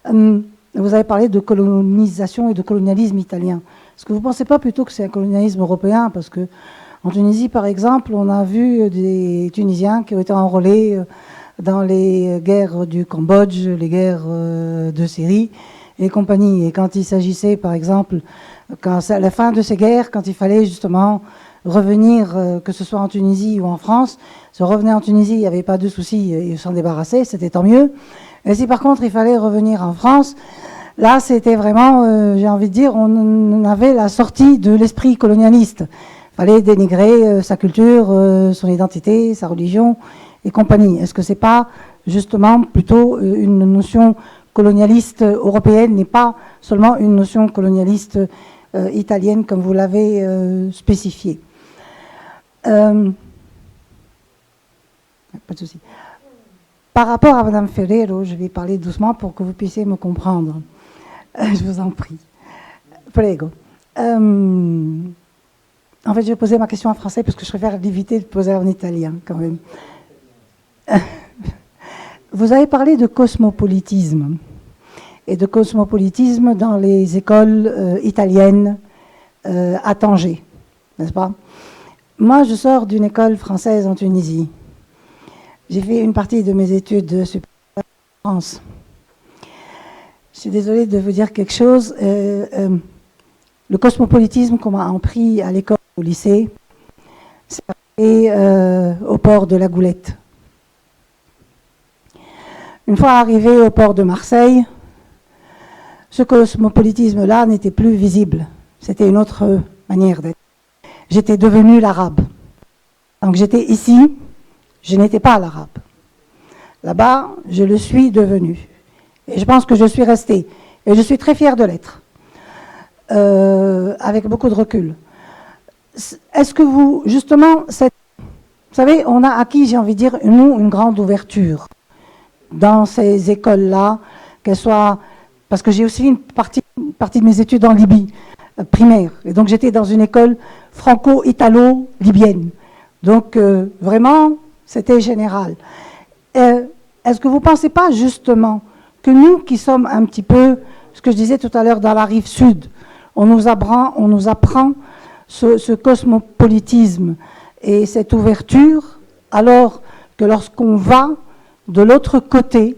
Vous avez parlé de colonisation et de colonialisme italien. Est-ce que vous ne pensez pas plutôt que c'est un colonialisme européen? Parce que en Tunisie, par exemple, on a vu des Tunisiens qui ont été enrôlés dans les guerres du Cambodge, les guerres de Syrie et compagnie. Et quand il s'agissait, par exemple, à la fin de ces guerres, quand il fallait justement revenir, que ce soit en Tunisie ou en France, se revenait en Tunisie, il n'y avait pas de souci, ils s'en débarrassaient, c'était tant mieux. Et si par contre il fallait revenir en France, là c'était vraiment, j'ai envie de dire, on avait la sortie de l'esprit colonialiste. Il fallait dénigrer sa culture, son identité, sa religion et compagnie. Est-ce que c'est pas justement plutôt une notion colonialiste européenne, n'est pas seulement une notion colonialiste italienne comme vous l'avez spécifié? Pas de souci. Par rapport à Mme Ferrero, je vais parler doucement pour que vous puissiez me comprendre. Je vous en prie. Prego. En fait, je vais poser ma question en français parce que je préfère l'éviter de poser en italien quand même. Vous avez parlé de cosmopolitisme et de cosmopolitisme dans les écoles italiennes à Tanger, n'est-ce pas? Moi, je sors d'une école française en Tunisie. J'ai fait une partie de mes études supérieures en France. Je suis désolée de vous dire quelque chose. Le cosmopolitisme qu'on m'a appris à l'école, au lycée, c'est au port de la Goulette. Une fois arrivé au port de Marseille, ce cosmopolitisme-là n'était plus visible. C'était une autre manière d'être. J'étais devenue l'arabe. Donc j'étais ici, je n'étais pas l'arabe. Là-bas, je le suis devenu. Et je pense que je suis restée. Et je suis très fière de l'être. Avec beaucoup de recul. Est-ce que vous, justement, vous savez, on a acquis, j'ai envie de dire, nous, une grande ouverture dans ces écoles-là, qu'elles soient... Parce que j'ai aussi une partie de mes études en Libye, primaire. Et donc j'étais dans une école franco-italo-libyenne. Donc vraiment, c'était général. Est-ce que vous ne pensez pas justement que nous qui sommes un petit peu, ce que je disais tout à l'heure, dans la rive sud, on nous apprend ce cosmopolitisme et cette ouverture, alors que lorsqu'on va de l'autre côté,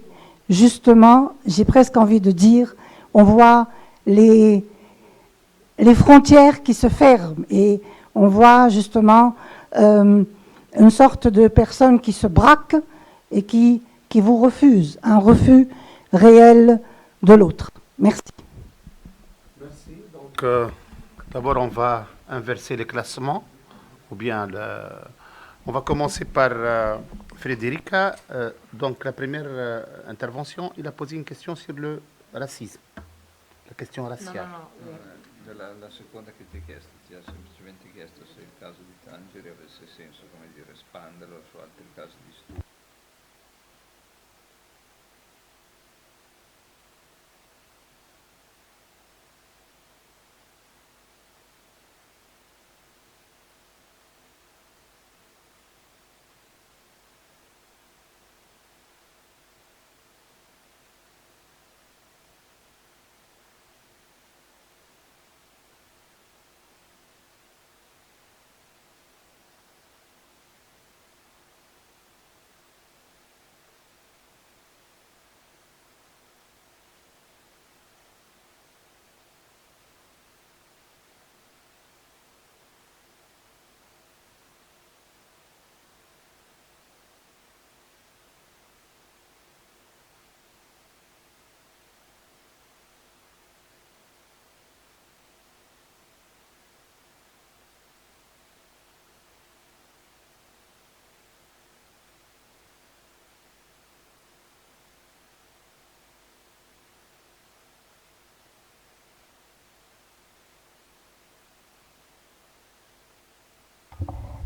justement, j'ai presque envie de dire, on voit les frontières qui se ferment et on voit justement une sorte de personnes qui se braquent et qui vous refusent, un refus réel de l'autre. Merci. Merci. Donc, d'abord, on va inverser les classements, ou bien on va commencer par Frédérica. Donc, la première intervention, il a posé une question sur le racisme, la question raciale. La seconda che ti ho chiesto, ti ha semplicemente chiesto se il caso di Tangeri avesse senso, come dire, espanderlo su altri casi di studio.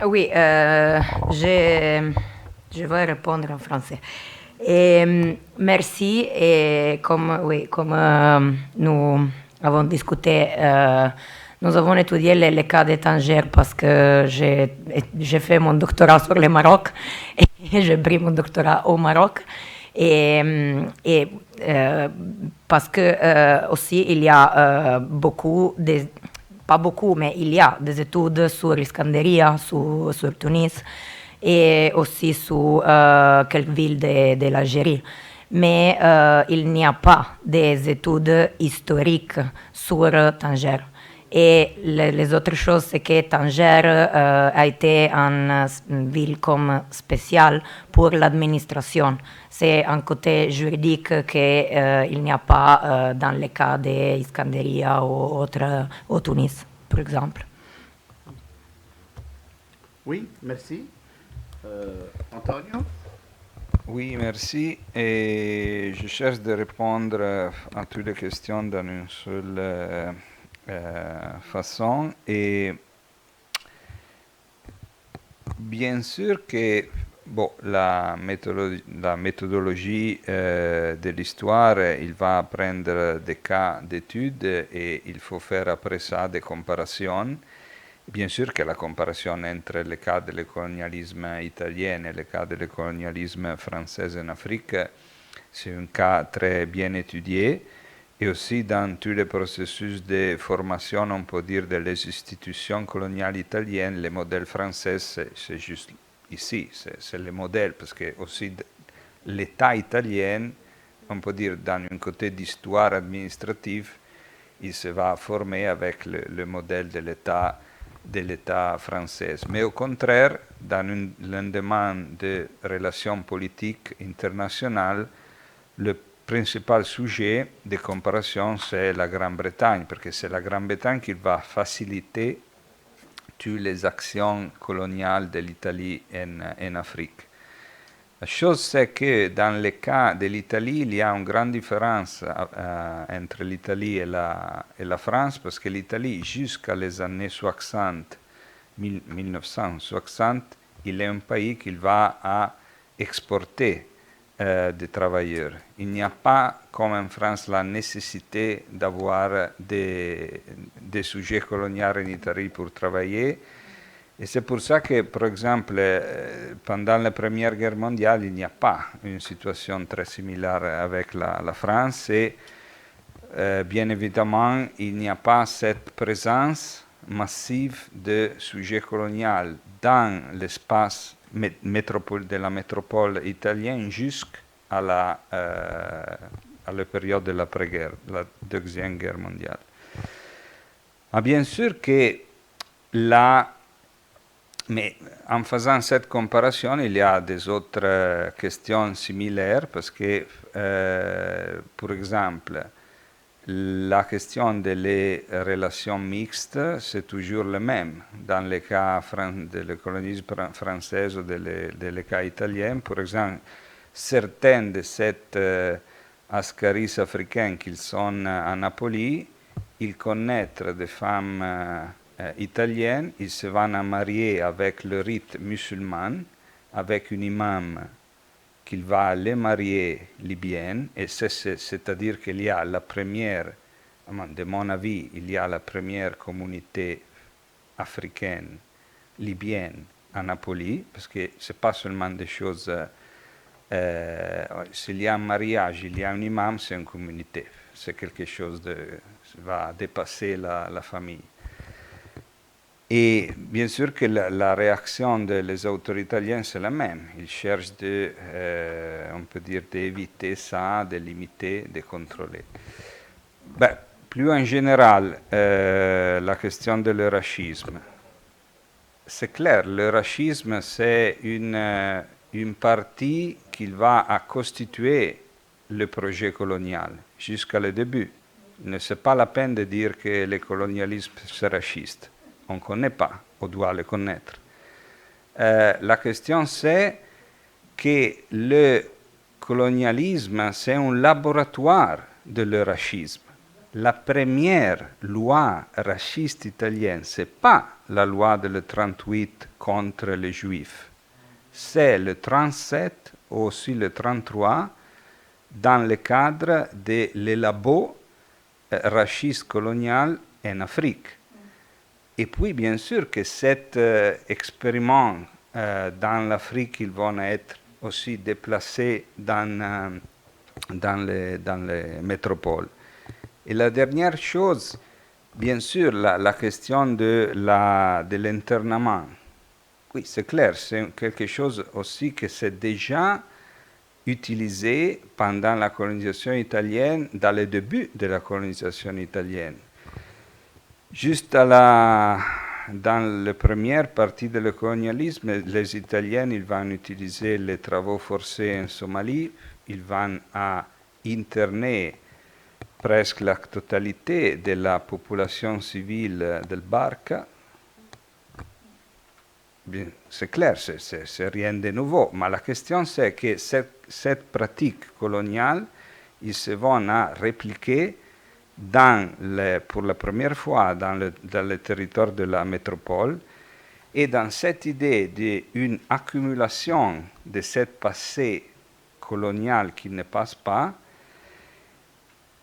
Oui, je vais répondre en français. Et, merci. Et comme, oui, comme nous avons discuté, nous avons étudié le cas de Tanger parce que j'ai fait mon doctorat sur le Maroc et j'ai pris mon doctorat au Maroc. Et parce que aussi il y a pas beaucoup, mais il y a des études sur Iskanderia, sur Tunis et aussi sur quelques villes de l'Algérie. Mais il n'y a pas des études historiques sur Tanger. Et les autres choses, c'est que Tanger a été une ville comme spéciale pour l'administration. C'est un côté juridique qu'il n'y a pas dans le cas d'Iskanderia ou autre, au Tunis, par exemple. Oui, merci. Antonio? Oui, merci. Et je cherche de répondre à toutes les questions dans une seule façon. Et bien sûr que bon, la méthodologie de l'histoire, il va prendre des cas d'études et il faut faire après ça des comparaisons. Bien sûr que la comparaison entre le cas du colonialisme italien et le cas du colonialisme français en Afrique, c'est un cas très bien étudié. Et aussi dans tous les processus de formation, on peut dire, des institutions coloniales italiennes, le modèle français, c'est juste ici, c'est le modèle, parce que aussi l'État italien, on peut dire, dans un côté d'histoire administrative, il se va former avec le modèle de l'État français. Mais au contraire, dans une demande de relations politiques internationales, le principal sujet de comparaison, c'est la Grande-Bretagne, parce que c'est la Grande-Bretagne qui va faciliter toutes les actions coloniales de l'Italie en Afrique. La chose, c'est que dans le cas de l'Italie, il y a une grande différence entre l'Italie et la France, parce que l'Italie, jusqu'à les années 60, 1960, il est un pays qui va à exporter des travailleurs. Il n'y a pas, comme en France, la nécessité d'avoir des sujets coloniaux en Italie pour travailler. Et c'est pour ça que, par exemple, pendant la Première Guerre mondiale, il n'y a pas une situation très similaire avec la France. Et bien évidemment, il n'y a pas cette présence massive de sujets coloniaux dans l'espace de la métropole italienne jusqu'à la période de l'après-guerre, la Deuxième Guerre mondiale. Mais bien sûr que mais en faisant cette comparaison, il y a des autres questions similaires parce que, par exemple, la question des relations mixtes, c'est toujours le même. Dans le cas de colonisme français ou dans les cas italiens, par exemple, certains de ces ascaris africains qui sont à Napoli, ils connaissent des femmes italiennes, ils se vont marier avec le rite musulman, avec un imam qui va les marier libyennes, et c'est-à-dire qu'il y a la première, de mon avis, il y a la première communauté africaine, libyenne à Napoli, parce que ce n'est pas seulement des choses, s'il y a un mariage, il y a un imam, c'est une communauté, c'est quelque chose qui va dépasser la famille. Et bien sûr que la réaction des autorités italiennes, c'est la même. Ils cherchent on peut dire, d'éviter ça, de limiter, de contrôler. Plus en général, la question de l'eurachisme. C'est clair, l'eurachisme, c'est une partie qui va constituer le projet colonial jusqu'à le début. Ne c'est pas la peine de dire que le colonialisme c'est raciste. On ne connaît pas, on doit le connaître. La question c'est que le colonialisme, c'est un laboratoire de l'eurachisme. La première loi raciste italienne, ce n'est pas la loi de 1938 contre les Juifs. C'est le 1937 ou aussi le 1933 dans le cadre de l'élabo raciste colonial en Afrique. Et puis, bien sûr, que cet expériment dans l'Afrique, ils vont être aussi déplacés dans les métropoles. Et la dernière chose, bien sûr, la question de l'internement. Oui, c'est clair, c'est quelque chose aussi que c'est déjà utilisé pendant la colonisation italienne, dans le début de la colonisation italienne. Juste dans la première partie de le colonialisme, les Italiens ils vont utiliser les travaux forcés en Somalie, ils vont interner presque la totalité de la population civile del Barca. C'est clair, c'est rien de nouveau, mais la question c'est que cette pratique coloniale, ils se vont à répliquer pour la première fois dans le territoire de la métropole, et dans cette idée d'une accumulation de ce passé colonial qui ne passe pas,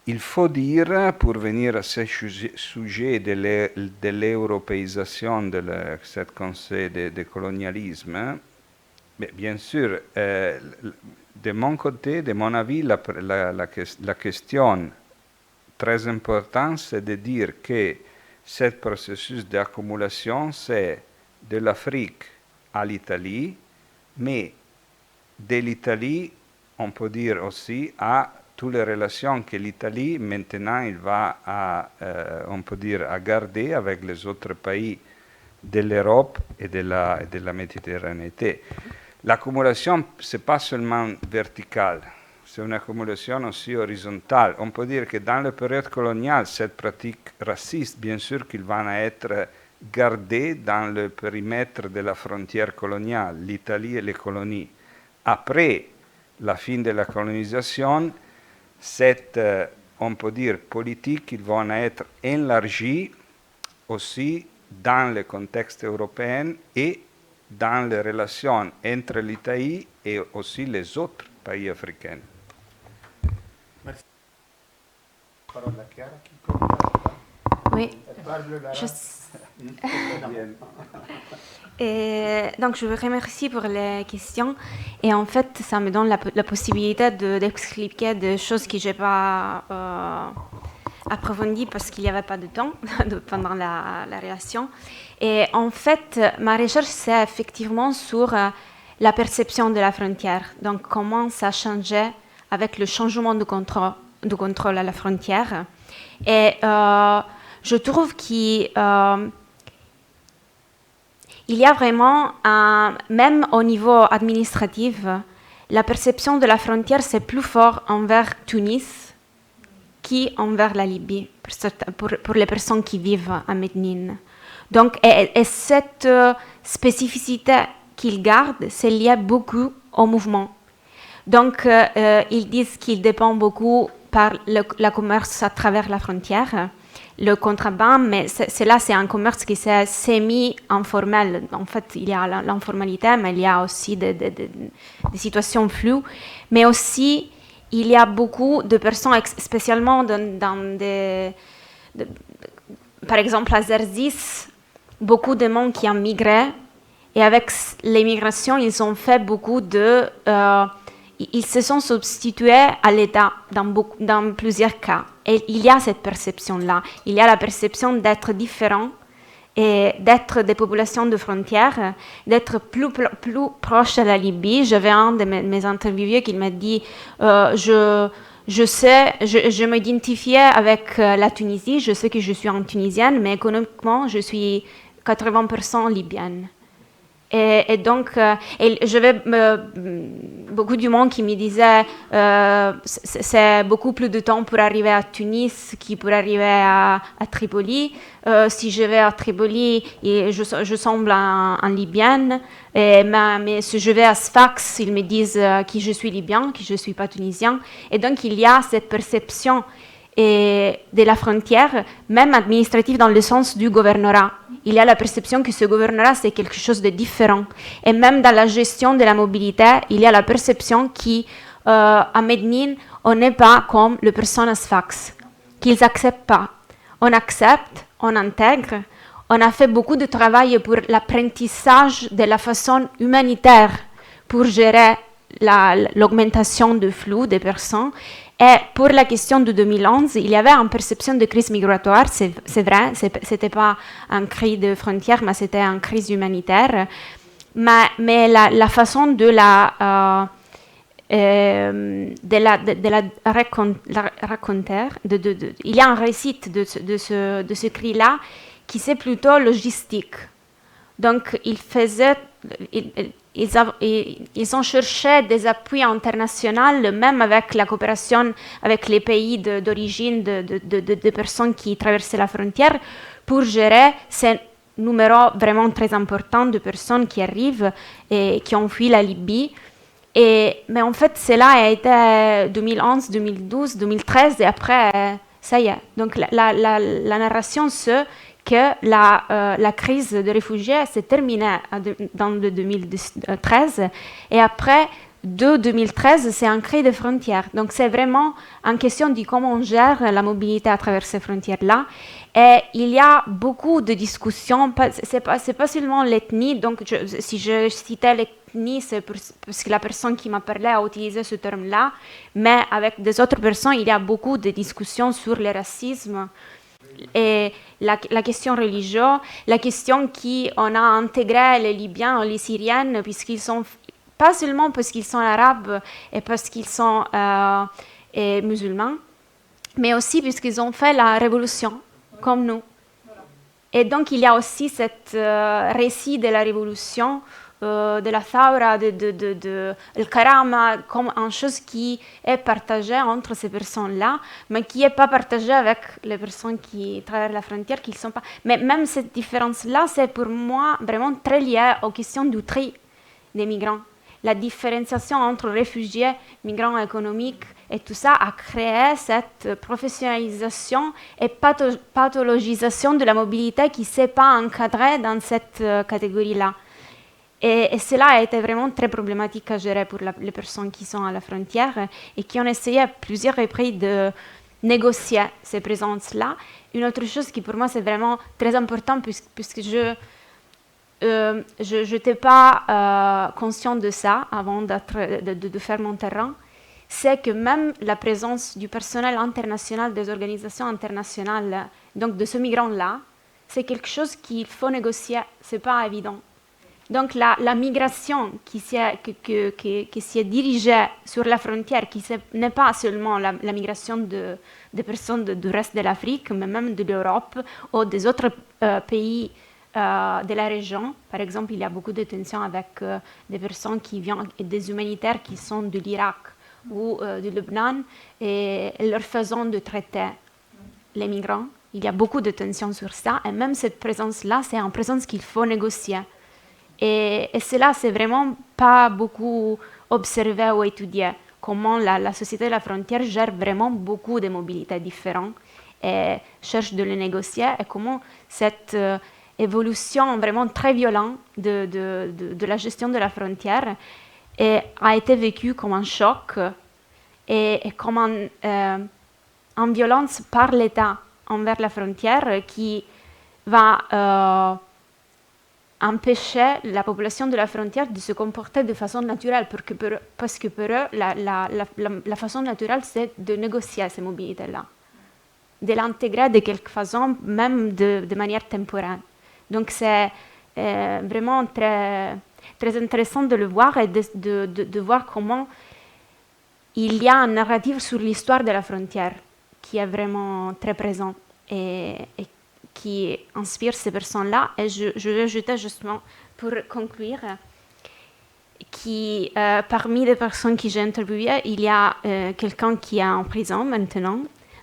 il faut dire, pour venir à ce sujet de l'européisation de ce conseil de colonialisme, bien sûr, de mon côté, de mon avis, la question très importante, c'est de dire que ce processus d'accumulation, c'est de l'Afrique à l'Italie, mais de l'Italie, on peut dire aussi, à toutes les relations que l'Italie, maintenant, il va on peut dire, à garder avec les autres pays de l'Europe et de la Méditerranée. L'accumulation, ce n'est pas seulement verticale, c'est une accumulation aussi horizontale. On peut dire que dans la période coloniale, cette pratique raciste, bien sûr qu'ils vont être gardés dans le périmètre de la frontière coloniale, l'Italie et les colonies. Après la fin de la colonisation, cette, on peut dire, politique, ils vont être élargis aussi dans le contexte européen et dans les relations entre l'Italie et aussi les autres pays africains. Merci. Parole à Chiara qui commence. Oui. Et donc, je vous remercie pour les questions. Et en fait, ça me donne la possibilité d'expliquer des choses que je n'ai pas approfondie parce qu'il n'y avait pas de temps pendant la relation. Et en fait, ma recherche, c'est effectivement sur la perception de la frontière. Donc, comment ça changeait avec le changement de contrôle à la frontière. Et je trouve qu'il y a vraiment, même au niveau administratif, la perception de la frontière, c'est plus fort envers Tunis qu'envers la Libye, pour les personnes qui vivent à Médine. Donc, et cette spécificité qu'ils gardent, c'est lié beaucoup au mouvement. Donc, ils disent qu'ils dépendent beaucoup par le commerce à travers la frontière, le contreband, mais c'est un commerce qui s'est semi-informel. En fait, il y a l'informalité, mais il y a aussi des situations floues. Mais aussi, il y a beaucoup de personnes, spécialement par exemple, à Zerzis, beaucoup de monde qui ont migré. Et avec l'immigration, ils ont fait beaucoup de... ils se sont substitués à l'État dans plusieurs cas. Et il y a cette perception-là. Il y a la perception d'être différent et d'être des populations de frontières, d'être plus proche de la Libye. J'avais un de mes interviewés qui m'a dit je m'identifiais avec la Tunisie, je sais que je suis en Tunisienne, mais économiquement, je suis 80% libyenne. Et donc, j'avais beaucoup du monde qui me disait c'est beaucoup plus de temps pour arriver à Tunis que pour arriver à Tripoli. Si je vais à Tripoli, je semble en libyenne. Mais si je vais à Sfax, ils me disent que je suis libyen, que je ne suis pas tunisien. Et donc, il y a cette perception de la frontière, même administrative dans le sens du gouvernorat. Il y a la perception que ce gouvernorat, c'est quelque chose de différent. Et même dans la gestion de la mobilité, il y a la perception qu'à Médine, on n'est pas comme les personnes à Sfax, qu'ils n'acceptent pas. On accepte, on intègre. On a fait beaucoup de travail pour l'apprentissage de la façon humanitaire pour gérer l'augmentation du flux des personnes. Et pour la question de 2011, il y avait une perception de crise migratoire, c'est vrai, ce n'était pas une crise de frontières, mais c'était une crise humanitaire. Mais la façon de la raconter, il y a un récit de ce cri-là qui c'est plutôt logistique. Donc, ils ont cherché des appuis internationaux, même avec la coopération avec les pays d'origine de personnes qui traversaient la frontière, pour gérer ces numéros vraiment très importants de personnes qui arrivent et qui ont fui la Libye. Mais en fait, cela a été 2011, 2012, 2013, et après, ça y est. Donc, la narration, c'est que la crise des réfugiés s'est terminée dans le 2013 et après, de 2013, c'est un cri de frontières. Donc, c'est vraiment une question de comment on gère la mobilité à travers ces frontières-là. Et il y a beaucoup de discussions. C'est pas seulement l'ethnie. Donc, si je citais l'ethnie, c'est parce que la personne qui m'a parlé a utilisé ce terme-là. Mais avec des autres personnes, il y a beaucoup de discussions sur le racisme, et la question religieuse, la question qu'on a intégré les Libyens ou les Syriens, puisqu'ils sont, pas seulement parce qu'ils sont arabes et parce qu'ils sont musulmans, mais aussi puisqu'ils ont fait la révolution, comme nous. Et donc, il y a aussi ce récit de la révolution, de la Thawra, le Karama, comme une chose qui est partagée entre ces personnes-là, mais qui n'est pas partagée avec les personnes qui traversent la frontière, qui ne sont pas... Mais même cette différence-là, c'est pour moi vraiment très lié aux questions du tri des migrants. La différenciation entre réfugiés, migrants économiques et tout ça a créé cette professionnalisation et pathologisation de la mobilité qui ne s'est pas encadrée dans cette catégorie-là. Et cela a été vraiment très problématique à gérer pour les personnes qui sont à la frontière et qui ont essayé à plusieurs reprises de négocier ces présences-là. Une autre chose qui pour moi c'est vraiment très important puisque je n'étais pas consciente de ça avant de faire mon terrain, c'est que même la présence du personnel international, des organisations internationales, donc de ce migrant-là, c'est quelque chose qu'il faut négocier, c'est pas évident. Donc la migration qui s'y est dirigée sur la frontière, n'est pas seulement la migration des personnes du reste de l'Afrique, mais même de l'Europe ou des autres pays de la région. Par exemple, il y a beaucoup de tensions avec des personnes qui viennent, des humanitaires qui sont de l'Irak ou du Liban, et leur façon de traiter les migrants. Il y a beaucoup de tensions sur ça, et même cette présence-là, c'est une présence qu'il faut négocier. Et cela, c'est vraiment pas beaucoup observé ou étudié, comment la société de la frontière gère vraiment beaucoup de mobilités différentes et cherche de les négocier, et comment cette évolution vraiment très violente de la gestion de la frontière a été vécue comme un choc et comme une violence par l'État envers la frontière qui va empêcher la population de la frontière de se comporter de façon naturelle, parce que pour eux, la façon naturelle, c'est de négocier ces mobilités-là, de l'intégrer de quelque façon, même de manière temporaire. Donc c'est vraiment très, très intéressant de le voir et de voir comment il y a un narratif sur l'histoire de la frontière qui est vraiment très présent et qui inspire ces personnes-là. Et je vais ajouter justement, pour conclure, parmi les personnes que j'ai interviewées, il y a quelqu'un qui est en prison maintenant.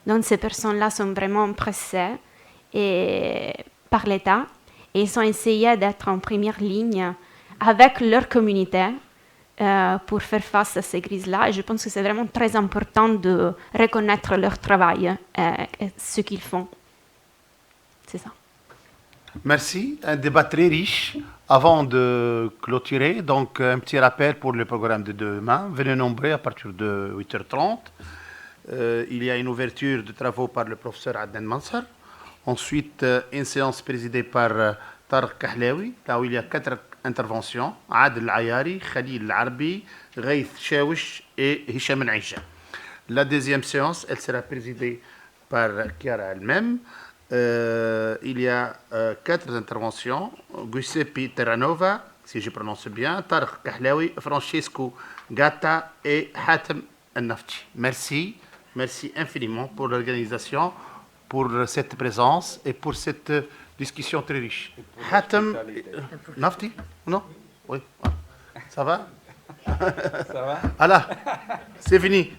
Donc ces personnes-là sont vraiment pressées par l'État, et ils ont essayé d'être en première ligne avec leur communauté pour faire face à ces crises-là. Et je pense que c'est vraiment très important de reconnaître leur travail et ce qu'ils font. C'est ça. Merci. Un débat très riche. Avant de clôturer, donc un petit rappel pour le programme de demain. Venez nombreux à partir de 8h30. Il y a une ouverture de travaux par le professeur Adnan Manser. Ensuite, une séance présidée par Tarek Kahlaoui, là où il y a 4 interventions. Adel Ayari, Khalil Arbi, Ghaith Chawish et Hicham Al-Aïcha. La deuxième séance, elle sera présidée par Chiara elle-même. Il y a 4 interventions. Giuseppe Terranova, si je prononce bien, Tarek Kahlaoui, Francesco Gatta et Hatem Al-Nafti. Merci. Merci infiniment pour l'organisation, pour cette présence et pour cette discussion très riche. Hatem Nafti? Non? Oui. Ça va? Ça va? Voilà. C'est fini.